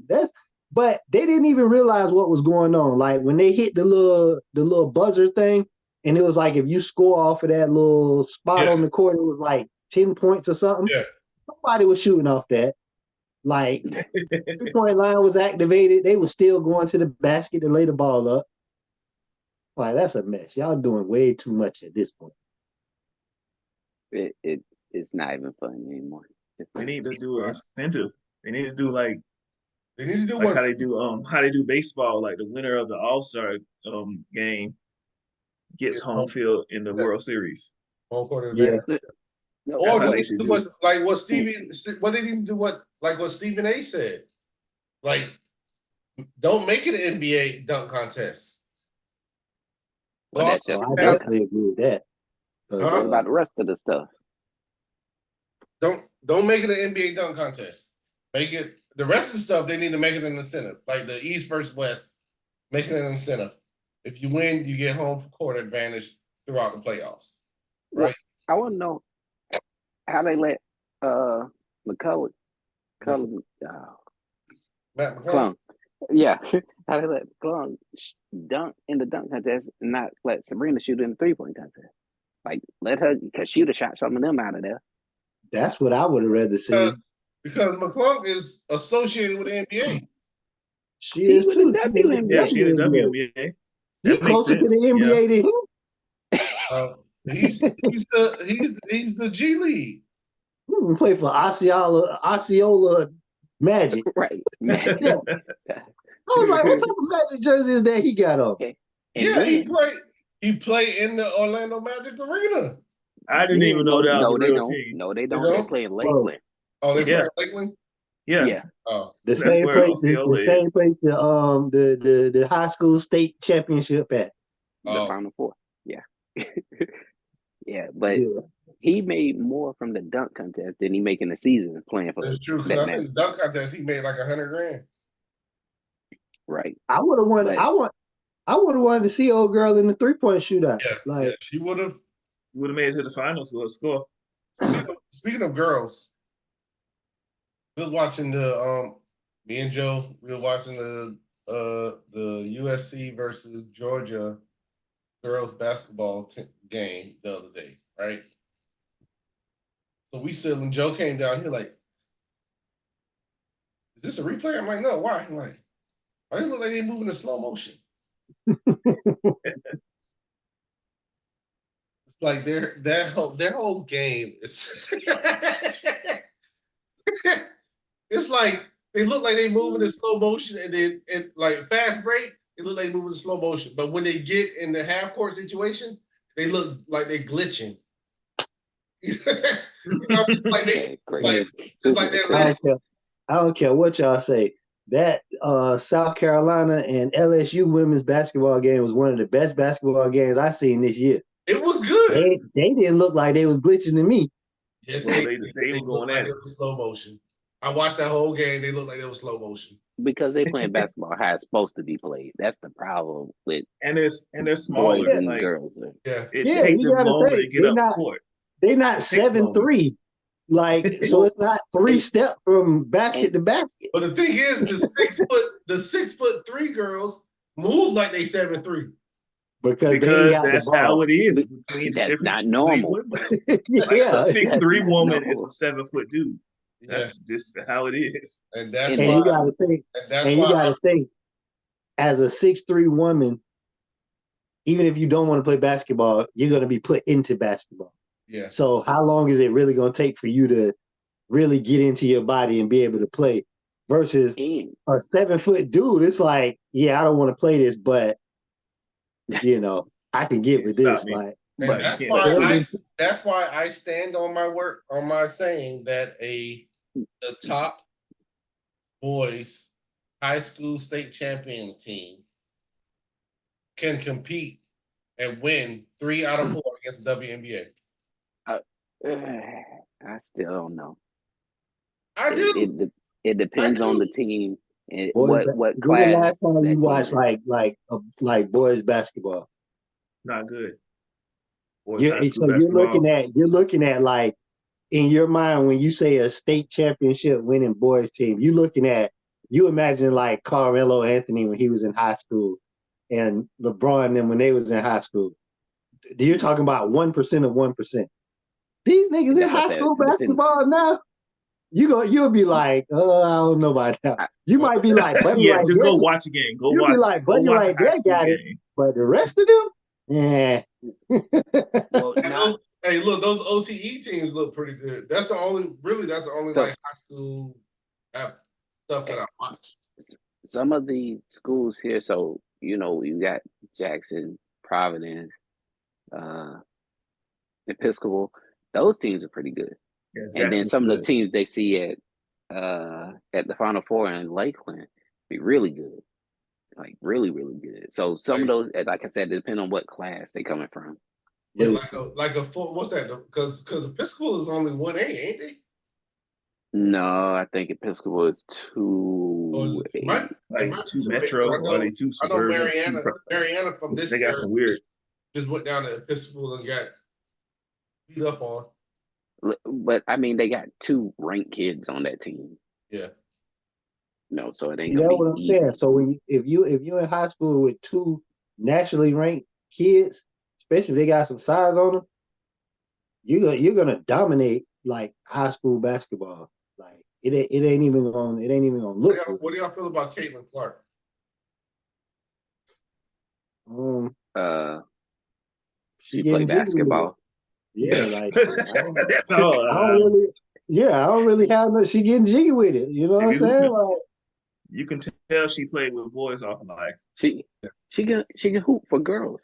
but they didn't even realize what was going on. Like when they hit the little buzzer thing, and it was like if you score off of that little spot on the court, it was like 10 points or something. Yeah, somebody was shooting off that. Like, 3-point line was activated. They were still going to the basket to lay the ball up. Like, that's a mess. Y'all doing way too much at this point. It's not even fun anymore. They need to do an incentive. They need to do like what? how they do baseball. Like the winner of the All-Star game gets home field in the World Series. home court Yeah. advantage. No, Or That's how do they they should do do what like what they didn't do what Stephen A said. Like, don't make it an NBA dunk contest. well, that's Oh, just I dunk. definitely agree with that. What about the rest of the stuff? Don't make it an NBA dunk contest. Make it the rest of the stuff. They need to make it an incentive, like the East versus West. Make it an incentive. If you win, you get home court advantage throughout the playoffs. Right? I want to know how they let McCullough, Matt McClung. Clung. Yeah, how they let Clung dunk in the dunk contest and not let Sabrina shoot in the 3-point contest. Like, let her, because she would have shot some of them out of there. That's what I would have rather seen. Because McClung is associated with the NBA. She She is was too. the WNBA. Yeah, she in the WNBA. WNBA. She That makes closer sense. to the NBA than him. He's the G League. He can play for Osceola Magic. Right. Yeah. I was like, what type of Magic jersey is that he got on? And Yeah, then, he played in the Orlando Magic arena. I didn't even know that was a they real don't. team. No, they don't. don't? They play in Lakeland. Oh, they play Yeah. in Lakeland? Yeah. Yeah. Oh. The That's same where place, Osceola the same is. place the high school state championship at. The Oh. Final Four. Yeah. Yeah, but Yeah. he made more from the dunk contest than he make in the season playing for That's true. that Because I Magic. think the dunk contest, he made like $100,000. Right. I would have wanted. But- I would have wanted to see old girl in the 3-point shootout. Yeah, Like she would have. Would have made it to the finals with a score. Speaking of girls, we was watching me and Joe, we were watching the USC versus Georgia girls basketball game the other day, right? So we still, when Joe came down here, like, is this a replay? I'm like, no, why? I'm like, why do you look like they moving in slow motion? It's like their whole game is it's like they look like they moving in slow motion, and then like fast break, they look like they moving in slow motion. But when they get in the half court situation, they look like they're glitching. Like they Crazy. it's like they're I letting. don't care what y'all say. That South Carolina and LSU women's basketball game was one of the best basketball games I've seen this year. It was good. They didn't look like they was glitching to me. Yes, Well, they they were looked going like at it it. was slow motion. I watched that whole game. They looked like it was slow motion. Because they playing basketball how it's supposed to be played. That's the problem with And they're boys smaller. and Like girls. Yeah. it Yeah, takes you them gotta longer think, to get up court. They're not It takes longer. 7'3". Like, so it's not 3 step from basket to basket. But the thing is, the 6'3" girls move like they 7'3". Because they ain't Because got that's the ball. how it is between That's different not normal. women. Yeah. Like a 6'3" That's woman not is a 7-foot dude. Yeah. That's just how it is. And that's And why you gotta think, you gotta think, as a 6'3" woman, even if you don't want to play basketball, you're gonna be put into basketball. yeah. So how long is it really gonna take for you to really get into your body and be able to play? Versus and a 7-foot dude, it's like, yeah, I don't want to play this, but I can get with this. Stop me. Like, And But that's why I stand on my saying that the top boys high school state champions team can compete and win 3 out of 4 against the WNBA. I still don't know. I do. It depends on the team and boys, what when class. the last time that you team watched is. like boys basketball? not good. Or You're looking at like, in your mind, when you say a state championship winning boys team, you imagine like Carmelo Anthony when he was in high school and LeBron and them when they was in high school. You're talking about 1% of 1%. These niggas in That's what high I said. school It depends. basketball now, you'll be like, I don't know about that. You might be like, Buddy Yeah, right just there. go watch a game. Go You'll watch. be like, Go Buddy watch right a high there school got it. game. But the rest of them, yeah. Well, Hey, look, those OTE teams look pretty good. That's the only So- like high school stuff that I watch. some of the schools here, so you got Jackson, Providence, Episcopal. Those teams are pretty good. Yeah, And then Jackson's some of the good. teams they see at the Final Four in Lakeland be really good, like really really good. So some of those, like I said, depend on what class they coming from. Yeah, Listen, like a full, what's that? Because Episcopal is only 1A, ain't they? No, I think Episcopal is Or is 2A. it might it Like might be two 2A, 'cause metro, or they two I know suburban, two. Mariana from this They got year some weird. just went down to Episcopal and got beat up on. But I mean, they got 2 ranked kids on that team. Yeah. No, so it ain't you gonna know be what I'm easy. saying? So if you're in high school with 2 nationally ranked kids, especially if they got some size on them, you're gonna dominate like high school basketball. Like it ain't even gonna look good. What do y'all feel about Caitlin Clark? She Getting played jiggy with it. basketball. Yeah, like That's all. I don't really have no. She getting jiggy with it. You know what I'm saying? Like You can tell she played with boys off like. She can hoop for girls.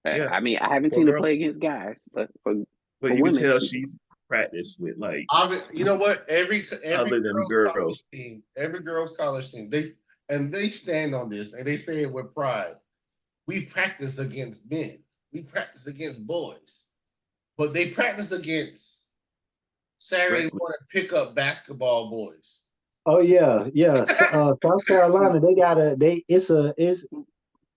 Yeah, I mean, I haven't seen her play against guys, but for you women, can tell she's practiced with like. You know what? Every Other than girls. every girls college team, they stand on this and they say it with pride. We practice against men. We practice against boys, but they practice against Saturday morning pickup basketball boys. oh yeah. South Carolina, it's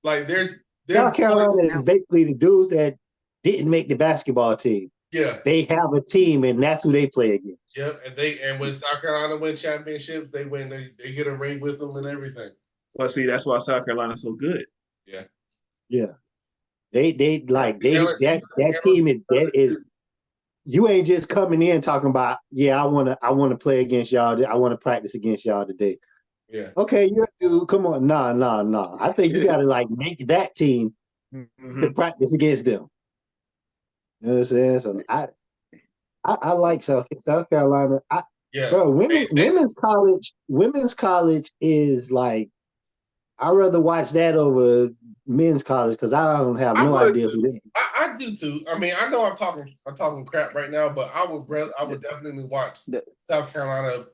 like they're South Carolina is basically the dudes that didn't make the basketball team. Yeah, they have a team, and that's who they play against. Yep, and when South Carolina win championships, they win. They get a ring with them and everything. Well, see, that's why South Carolina's so good. Yeah, yeah. That team is you ain't just coming in talking about I want to play against y'all. I want to practice against y'all today. Yeah. Okay, you're a dude. Come on, nah. I think you got to like make that team to practice against them. You know what I'm saying? So I like South Carolina. Bro, women's college is like I'd rather watch that over men's college because I don't have no idea who they are. I do too. I mean, I know I'm talking crap right now, but I would definitely watch South Carolina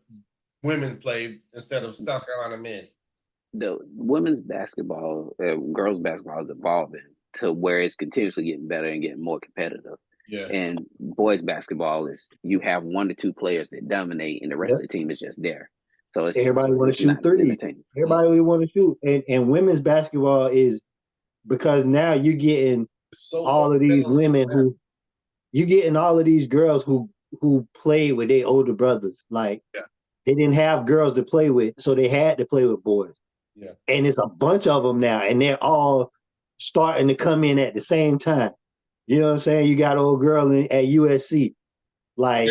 women play instead of South Carolina men. The women's basketball, girls basketball is evolving to where it's continuously getting better and getting more competitive. Yeah. And boys basketball is you have 1 to 2 players that dominate, and the rest of the team is just there. So everybody want to shoot threes. Everybody want to shoot, and women's basketball is because now you're getting all of these women who you're getting all of these girls who play with their older brothers. Like they didn't have girls to play with, so they had to play with boys. Yeah, and it's a bunch of them now, and they're all starting to come in at the same time. You know what I'm saying? You got old girl at USC. Like,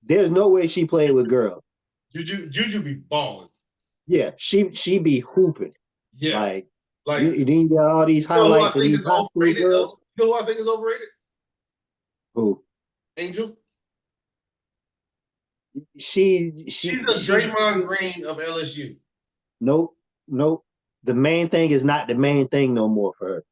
there's no way she played with girls. Juju be balling. Yeah, she be hooping. Yeah, like you got all these highlights of these high school girls. You know who I think is overrated? Who? Angel. She's the Draymond Green of LSU. Nope. The main thing is not the main thing no more for her.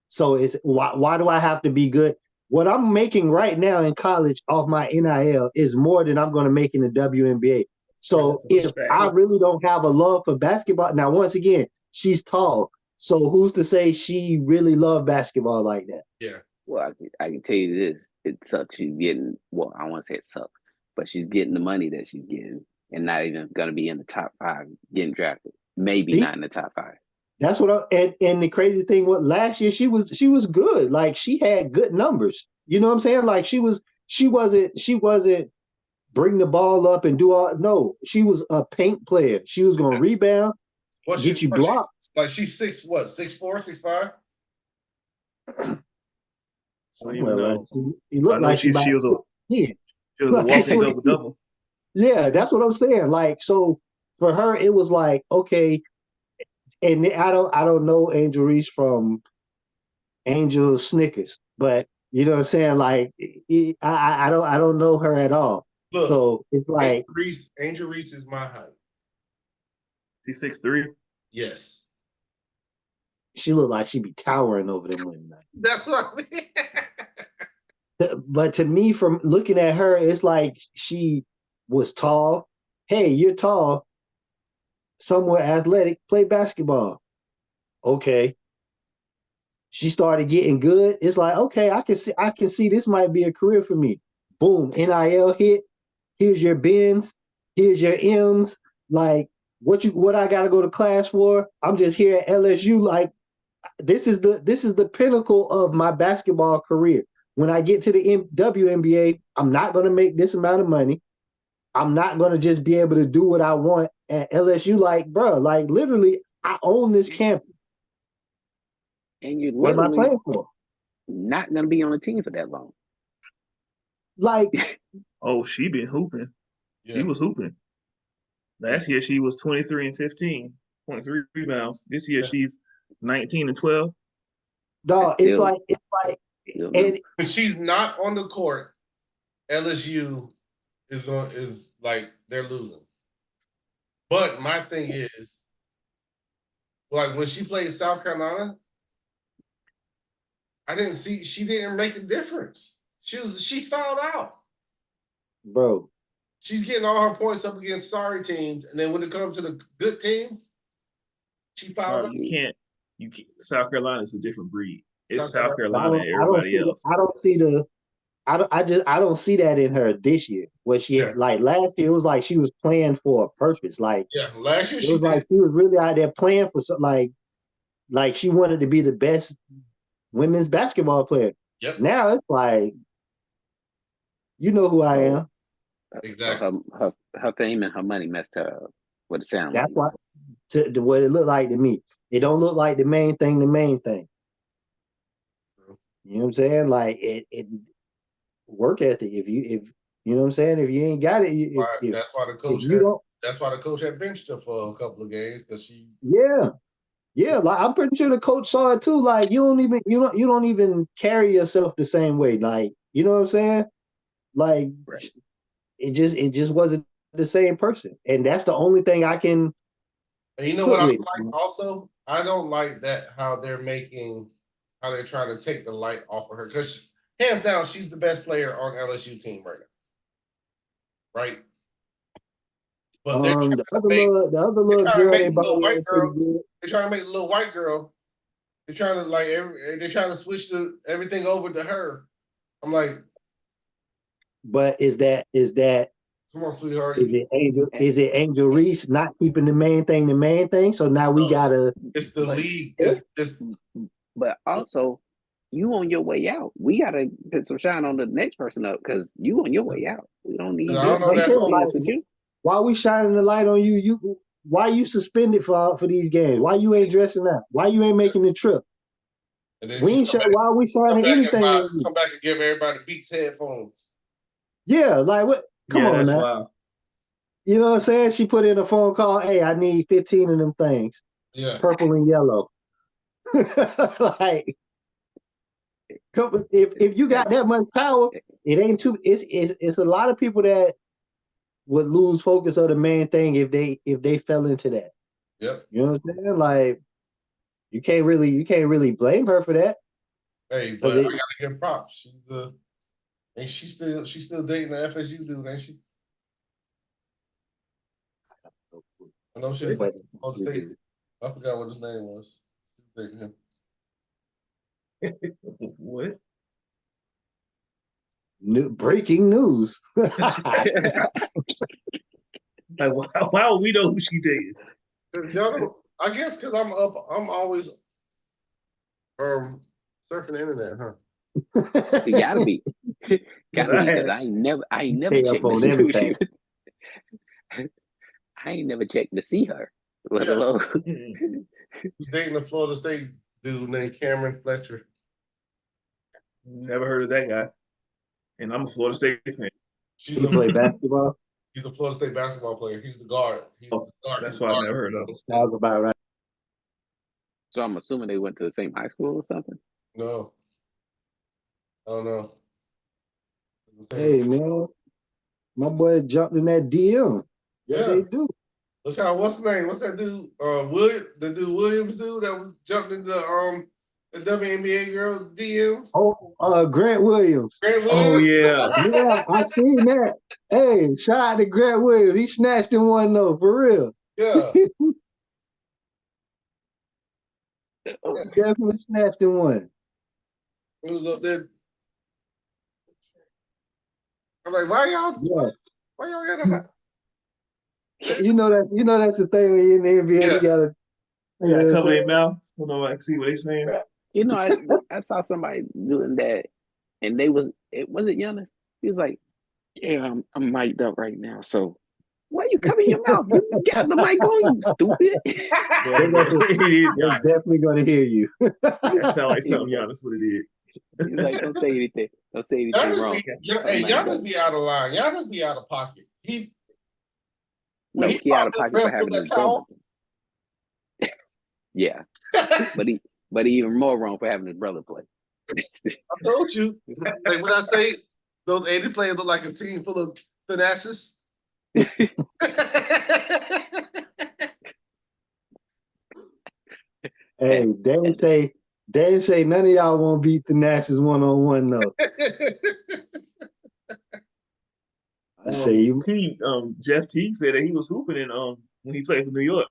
So it's why do I have to be good? What I'm making right now in college off my NIL is more than I'm going to make in the WNBA. So if I really don't have a love for basketball, now once again, she's tall. So who's to say she really loved basketball like that? Yeah. Well, I can tell you this: it sucks. She's getting I want to say it sucks, but she's getting the money that she's getting, and not even going to be in the top 5 getting drafted. Maybe not in the top 5. That's what and the crazy thing was last year she was good. Like she had good numbers. You know what I'm saying? Like she wasn't bring the ball up and do all. No, she was a paint player. She was gonna rebound, get you blocked. She's 6'4", 6'5"? You look like she was a walking double. Yeah, that's what I'm saying. Like, so for her, it was like, okay, and I don't know Angel Reese from Angel Snickers, but you know what I'm saying? Like, I don't know her at all. Look, so it's like Angel Reese is my height. She's 6'3". Yes. She looked like she'd be towering over them women. That's what I mean. But to me, from looking at her, it's like she was tall. Hey, you're tall, somewhat athletic, play basketball. Okay. She started getting good. It's like, okay, I can see this might be a career for me. Boom, NIL hit. Here's your Bens, here's your M's. Like what I gotta go to class for? I'm just here at LSU. Like this is the pinnacle of my basketball career. When I get to the WNBA, I'm not gonna make this amount of money. I'm not gonna just be able to do what I want at LSU. Like, bro, like literally, I own this campus. And you're What am I literally playing for? not gonna be on the team for that long. Like, Oh, she been hooping. Yeah. She was hooping. Last year she was 23 and 15.3 rebounds. This year she's 19 and 12. dog, it's like, and When she's not on the court, LSU is like they're losing. But my thing is, like when she played South Carolina, she didn't make a difference. She fouled out. bro, She's getting all her points up against sorry teams, and then when it comes to the good teams, she fouls out. You can't. South Carolina is a different breed. It's South South Carolina and I don't everybody see else. I don't see that in her this year. What she had, like last year, it was like she was playing for a purpose. Like last year it was like she was really out there playing for something. Like she wanted to be the best women's basketball player. Yep. Now it's like, you know who I am. Exactly. So her fame and her money messed her up. What it sounds like. That's why. To what it looked like to me, it don't look like the main thing. The main thing. You know what I'm saying? Like it work ethic. If you know what I'm saying, if you ain't got it, that's why the coach that's why the coach had benched her for a couple of games because she. Yeah. Like I'm pretty sure the coach saw it too. Like you don't even carry yourself the same way. Like you know what I'm saying? Like it just wasn't the same person, and that's the only thing I can. And you know what I like also? I don't like that how they're trying to take the light off of her because hands down she's the best player on LSU team right now, right? But the other little girl they brought in pretty good. They're trying to make the little white girl. They're trying to they're trying to switch everything over to her. I'm like, but is that come on, sweetheart? Is it Angel Reese not keeping the main thing? So now we gotta. It's the league. But also, you on your way out. We gotta put some shine on the next person up because you on your way out. We don't need this with you. Why we shining the light on you? Why you suspended for these games? Why you ain't dressing up? Why you ain't making the trip? Why are we shining anything on you? Come back and give everybody Beats headphones. Yeah, like what? Come on now. Wild. You know what I'm saying? She put in a phone call. Hey, I need 15 of them things. Yeah. Purple and yellow. Like, if you got that much power, it ain't too. It's a lot of people that would lose focus of the main thing if they fell into that. Yep. You know what I'm saying? Like, you can't really blame her for that. Hey, but I gotta give props. She's still dating the FSU dude, ain't she? I know she. State. I forgot what his name was. What? Breaking news. Like, why would we know who she dated? I guess because I'm always surfing the internet, huh? You gotta be. Because I ain't never checked to see who she was. I ain't never checked to see her. Let alone She's dating a Florida State dude named Cameron Fletcher. Never heard of that guy. And I'm a Florida State fan. He play basketball? He's a Florida State basketball player. He's the guard. That's why I never heard of him. That was about right. So I'm assuming they went to the same high school or something? No. I don't know. Hey, man. My boy jumped in that DM. Yeah. They do. Look how, what's the name? What's that dude? The dude Williams dude that was jumped into The WNBA girl DMs. Oh, Grant Williams. Grant Oh Williams. yeah. Yeah, I seen that. Hey, shout out to Grant Williams. He snatched in one though, for real. Yeah. Definitely snatched in one. It was up there. I'm like, why y'all got a You know that's the thing when you're in the NBA, Yeah. you gotta They gotta cover their mouth so nobody can see what they saying. You know, I saw somebody doing that, and was it Giannis? He was like, "Yeah, I'm mic'd up right now, so why you covering your mouth? You got the mic on, you stupid." They're definitely gonna hear you. That sound like something Giannis would have did. He's like, "Don't say anything. Don't say anything wrong." Giannis be out of line. Giannis be out of pocket. He out of pocket for having his brother. Yeah, but he even more wrong for having his brother play. I told you. Like when I say those 80 players look like a team full of Thanasis. Hey, Dave say none of y'all won't beat Thanasis 1-on-1 though. I say you. Jeff Teague said that he was hooping in when he played for New York.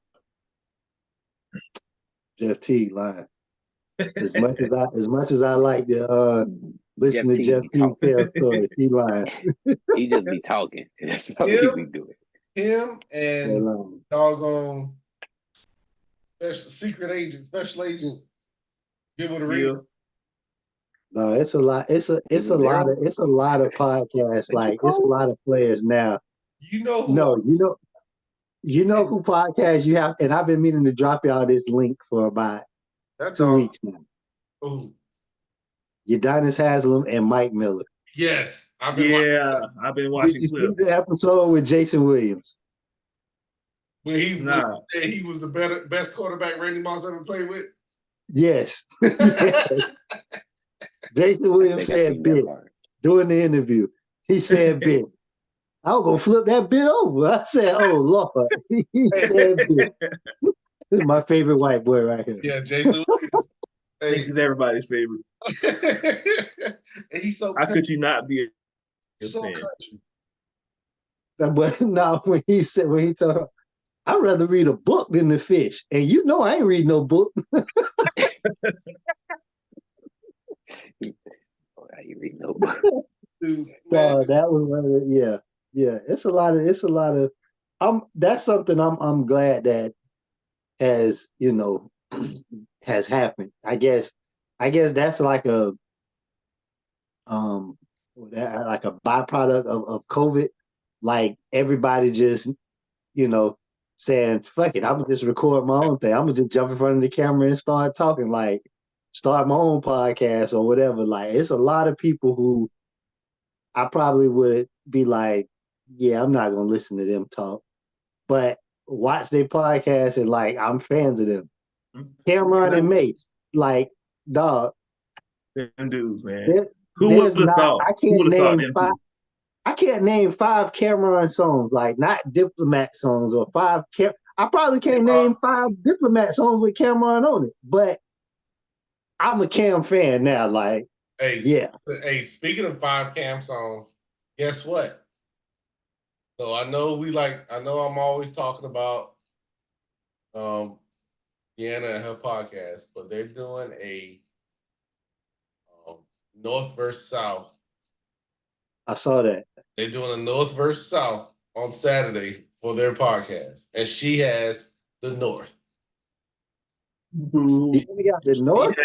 Jeff Teague lying. As much as I like to listen to Jeff Teague tell stories, he lying. He just be talking. That's what he be doing. Him and doggone special agent. Give it a read. No, it's a lot. It's a lot of podcasts. Like it's a lot of players now. You know who podcast you have, and I've been meaning to drop y'all this link for about 2 weeks now. Ooh. Udonis Haslem and Mike Miller. Yes, I've been watching. Did you see the episode with Jason Williams? When he was the best quarterback Randy Moss ever played with? Yes. Jason Williams said bit during the interview. He said bit. I was gonna flip that bit over. I said, "Oh Lord." He said bit. This is my favorite white boy right here. Yeah, Jason Williams. I think he's everybody's favorite. And he's so how could you not be a fan? But no, when he told, I'd rather read a book than the fish. And you know I ain't read no book. You read no book. That was yeah. It's a lot of that's something I'm glad that has has happened. I guess that's like a byproduct of COVID. Like everybody just saying, fuck it, I'm gonna just record my own thing. I'm gonna just jump in front of the camera and start talking, like start my own podcast or whatever. Like it's a lot of people who I probably would be like, yeah, I'm not gonna listen to them talk, but watch their podcast and like I'm fans of them. Cameron and Mace, like dog, them dudes, man. Who would have thought? I can't name 5 Cameron songs, like not Diplomat songs or 5. I probably can't name 5 Diplomat songs with Cameron on it, but I'm a Cam fan now. Like, Hey, speaking of 5 Cam songs, guess what? So I know I'm always talking about Deanna and her podcast, but they're doing a North versus South. I saw that. They're doing a North versus South on Saturday for their podcast, and she has the North. We got the North.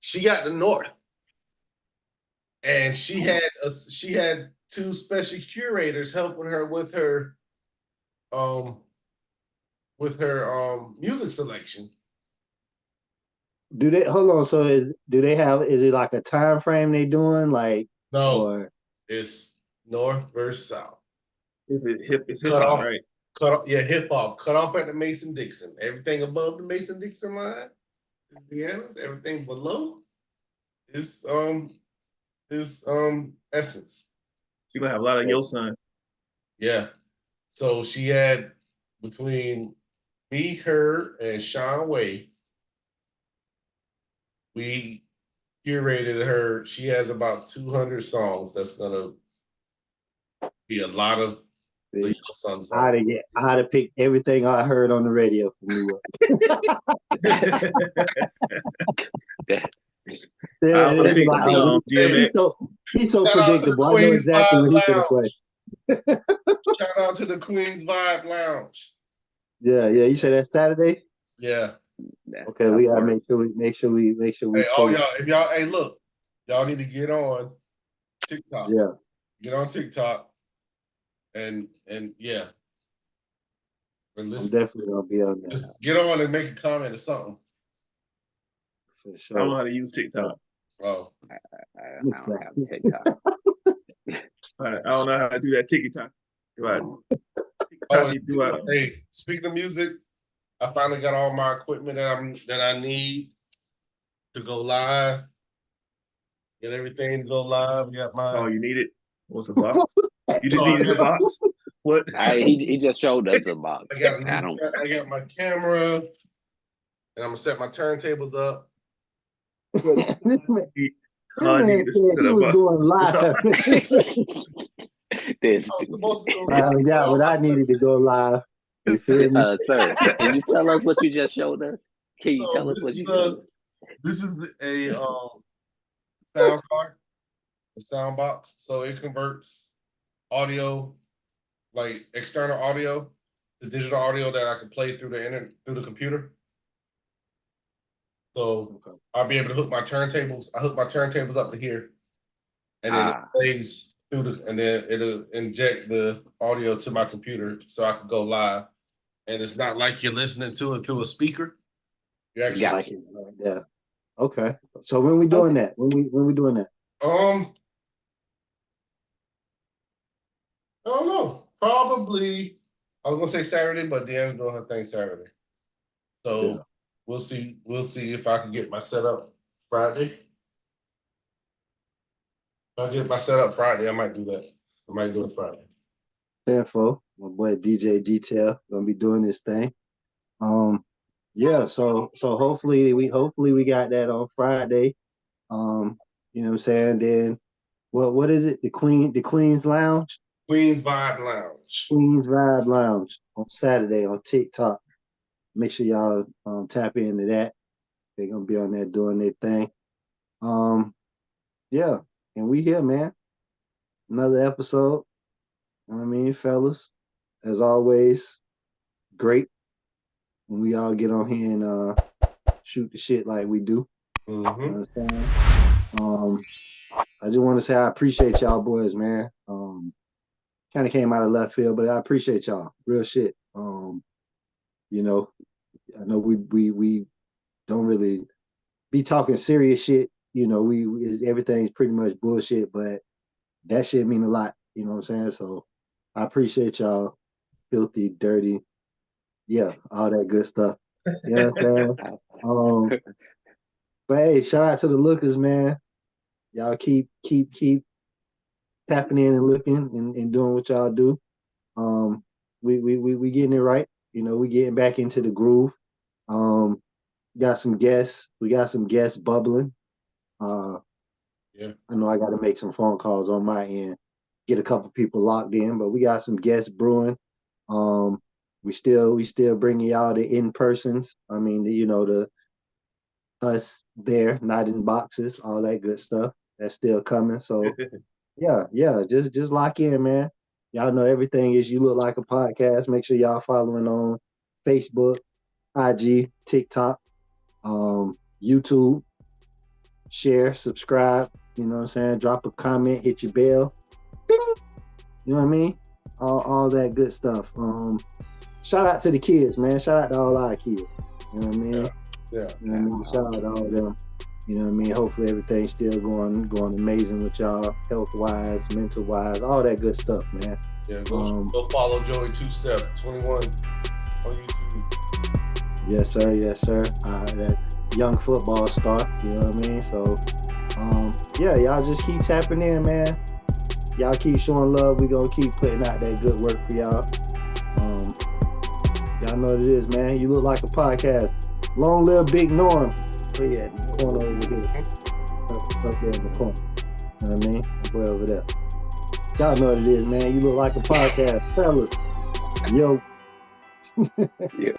She got the North, and she had 2 special curators helping her with her music selection. Do they hold on? So is it like a time frame they doing? Like it's North versus South. Is it hip? It's hip hop, right? Cut off, hip hop. Cut off at the Mason-Dixon. Everything above the Mason-Dixon line is Deanna's. Everything below is Essence. She gonna have a lot of Yo Son. Yeah. So she had between me, her, and Sean Way. we curated her. She has about 200 songs. That's gonna be a lot of the Sun songs. I had to pick everything I heard on the radio from New York. I would pick DMX. He's so Shout predictable. out to the I know Queens exactly Vibe what he's gonna play. Lounge. Shout out to the Queens Vibe Lounge. Yeah. You said that's Saturday? Yeah. That's Okay, we gotta part. make sure we Hey, all y'all, if y'all, hey, look, y'all need to get on TikTok. Yeah. Get on TikTok, and yeah, and I'm definitely gonna be on there. just get on and make a comment or something. For I sure. don't know how to use TikTok. Oh, I don't have TikTok. I don't know how to do that TikTok. Hey, speaking of music, I finally got all my equipment that I need to go live. Get everything to go live. We got my. Oh, you need it? What's a box? You just needed a box? What? He just showed us a box. I got my camera, and I'm gonna set my turntables up. This man He said he was going live. I got what I needed to go live. You feel me? Sir, can you tell us what you just showed us? Can you tell us what you showed us? This is a sound card, a sound box. So it converts audio, like external audio, to digital audio that I can play through the internet, through the computer. So I'll be able to hook my turntables. I hook my turntables up to here, and then it plays through and then it'll inject the audio to my computer, so I can go live. And it's not like you're listening to it through a speaker. You actually like it. Yeah. Okay. So when we doing that? When we doing that? I don't know. Probably I was gonna say Saturday, but Deanna's doing her thing Saturday. So we'll see. We'll see if I can get my setup Friday. If I get my setup Friday, I might do that. I might do it Friday. 10-4. My boy DJ Detail gonna be doing this thing. Yeah, so hopefully we got that on Friday. You know what I'm saying? Then what is it? The Queen's Lounge? Queen's Vibe Lounge. Queen's Vibe Lounge on Saturday on TikTok. Make sure y'all tap into that. They're gonna be on there doing their thing. Yeah, and we here, man. Another episode. You know what I mean, fellas? As always, great when we all get on here and shoot the shit like we do. Mm-hmm. You understand? I just want to say I appreciate y'all boys, man. Kind of came out of left field, but I appreciate y'all. Real shit. You know, I know we don't really be talking serious shit. You know, everything's pretty much bullshit, but that shit mean a lot. You know what I'm saying? So I appreciate y'all. Filthy, dirty, yeah, all that good stuff. You know what I'm saying? But hey, shout out to the lookers, man. Y'all keep tapping in and looking and doing what y'all do. We getting it right. You know, we getting back into the groove. Got some guests. We got some guests bubbling. Yeah. I know I got to make some phone calls on my end, get a couple people locked in, but we got some guests brewing. We still bringing y'all the in-persons. I mean, you know, the us there, not in boxes, all that good stuff. That's still coming. So yeah, just lock in, man. Y'all know everything is You Look Like a Podcast. Make sure y'all following on Facebook, IG, TikTok, YouTube. Share, subscribe, you know what I'm saying? Drop a comment, hit your bell. Bing! You know what I mean? All that good stuff. Shout out to the kids, man. Shout out to all our kids. You know what I mean? Yeah. You know what I mean? Shout out to all of them. You know what I mean? Hopefully everything's still going amazing with y'all, health-wise, mental-wise, all that good stuff, man. Yeah, go follow Joey Two-Step 21 on YouTube. Yes, sir. That young football star, you know what I mean? So, yeah, y'all just keep tapping in, man. Y'all keep showing love. We gonna keep putting out that good work for y'all. Y'all know what it is, man. You Look Like a Podcast. Long live Big Norm. Where you at? In the corner over here. Up there in the corner. You know what I mean? Way over there. Y'all know what it is, man. You look like a podcast. Fellas. Yo. Yeah.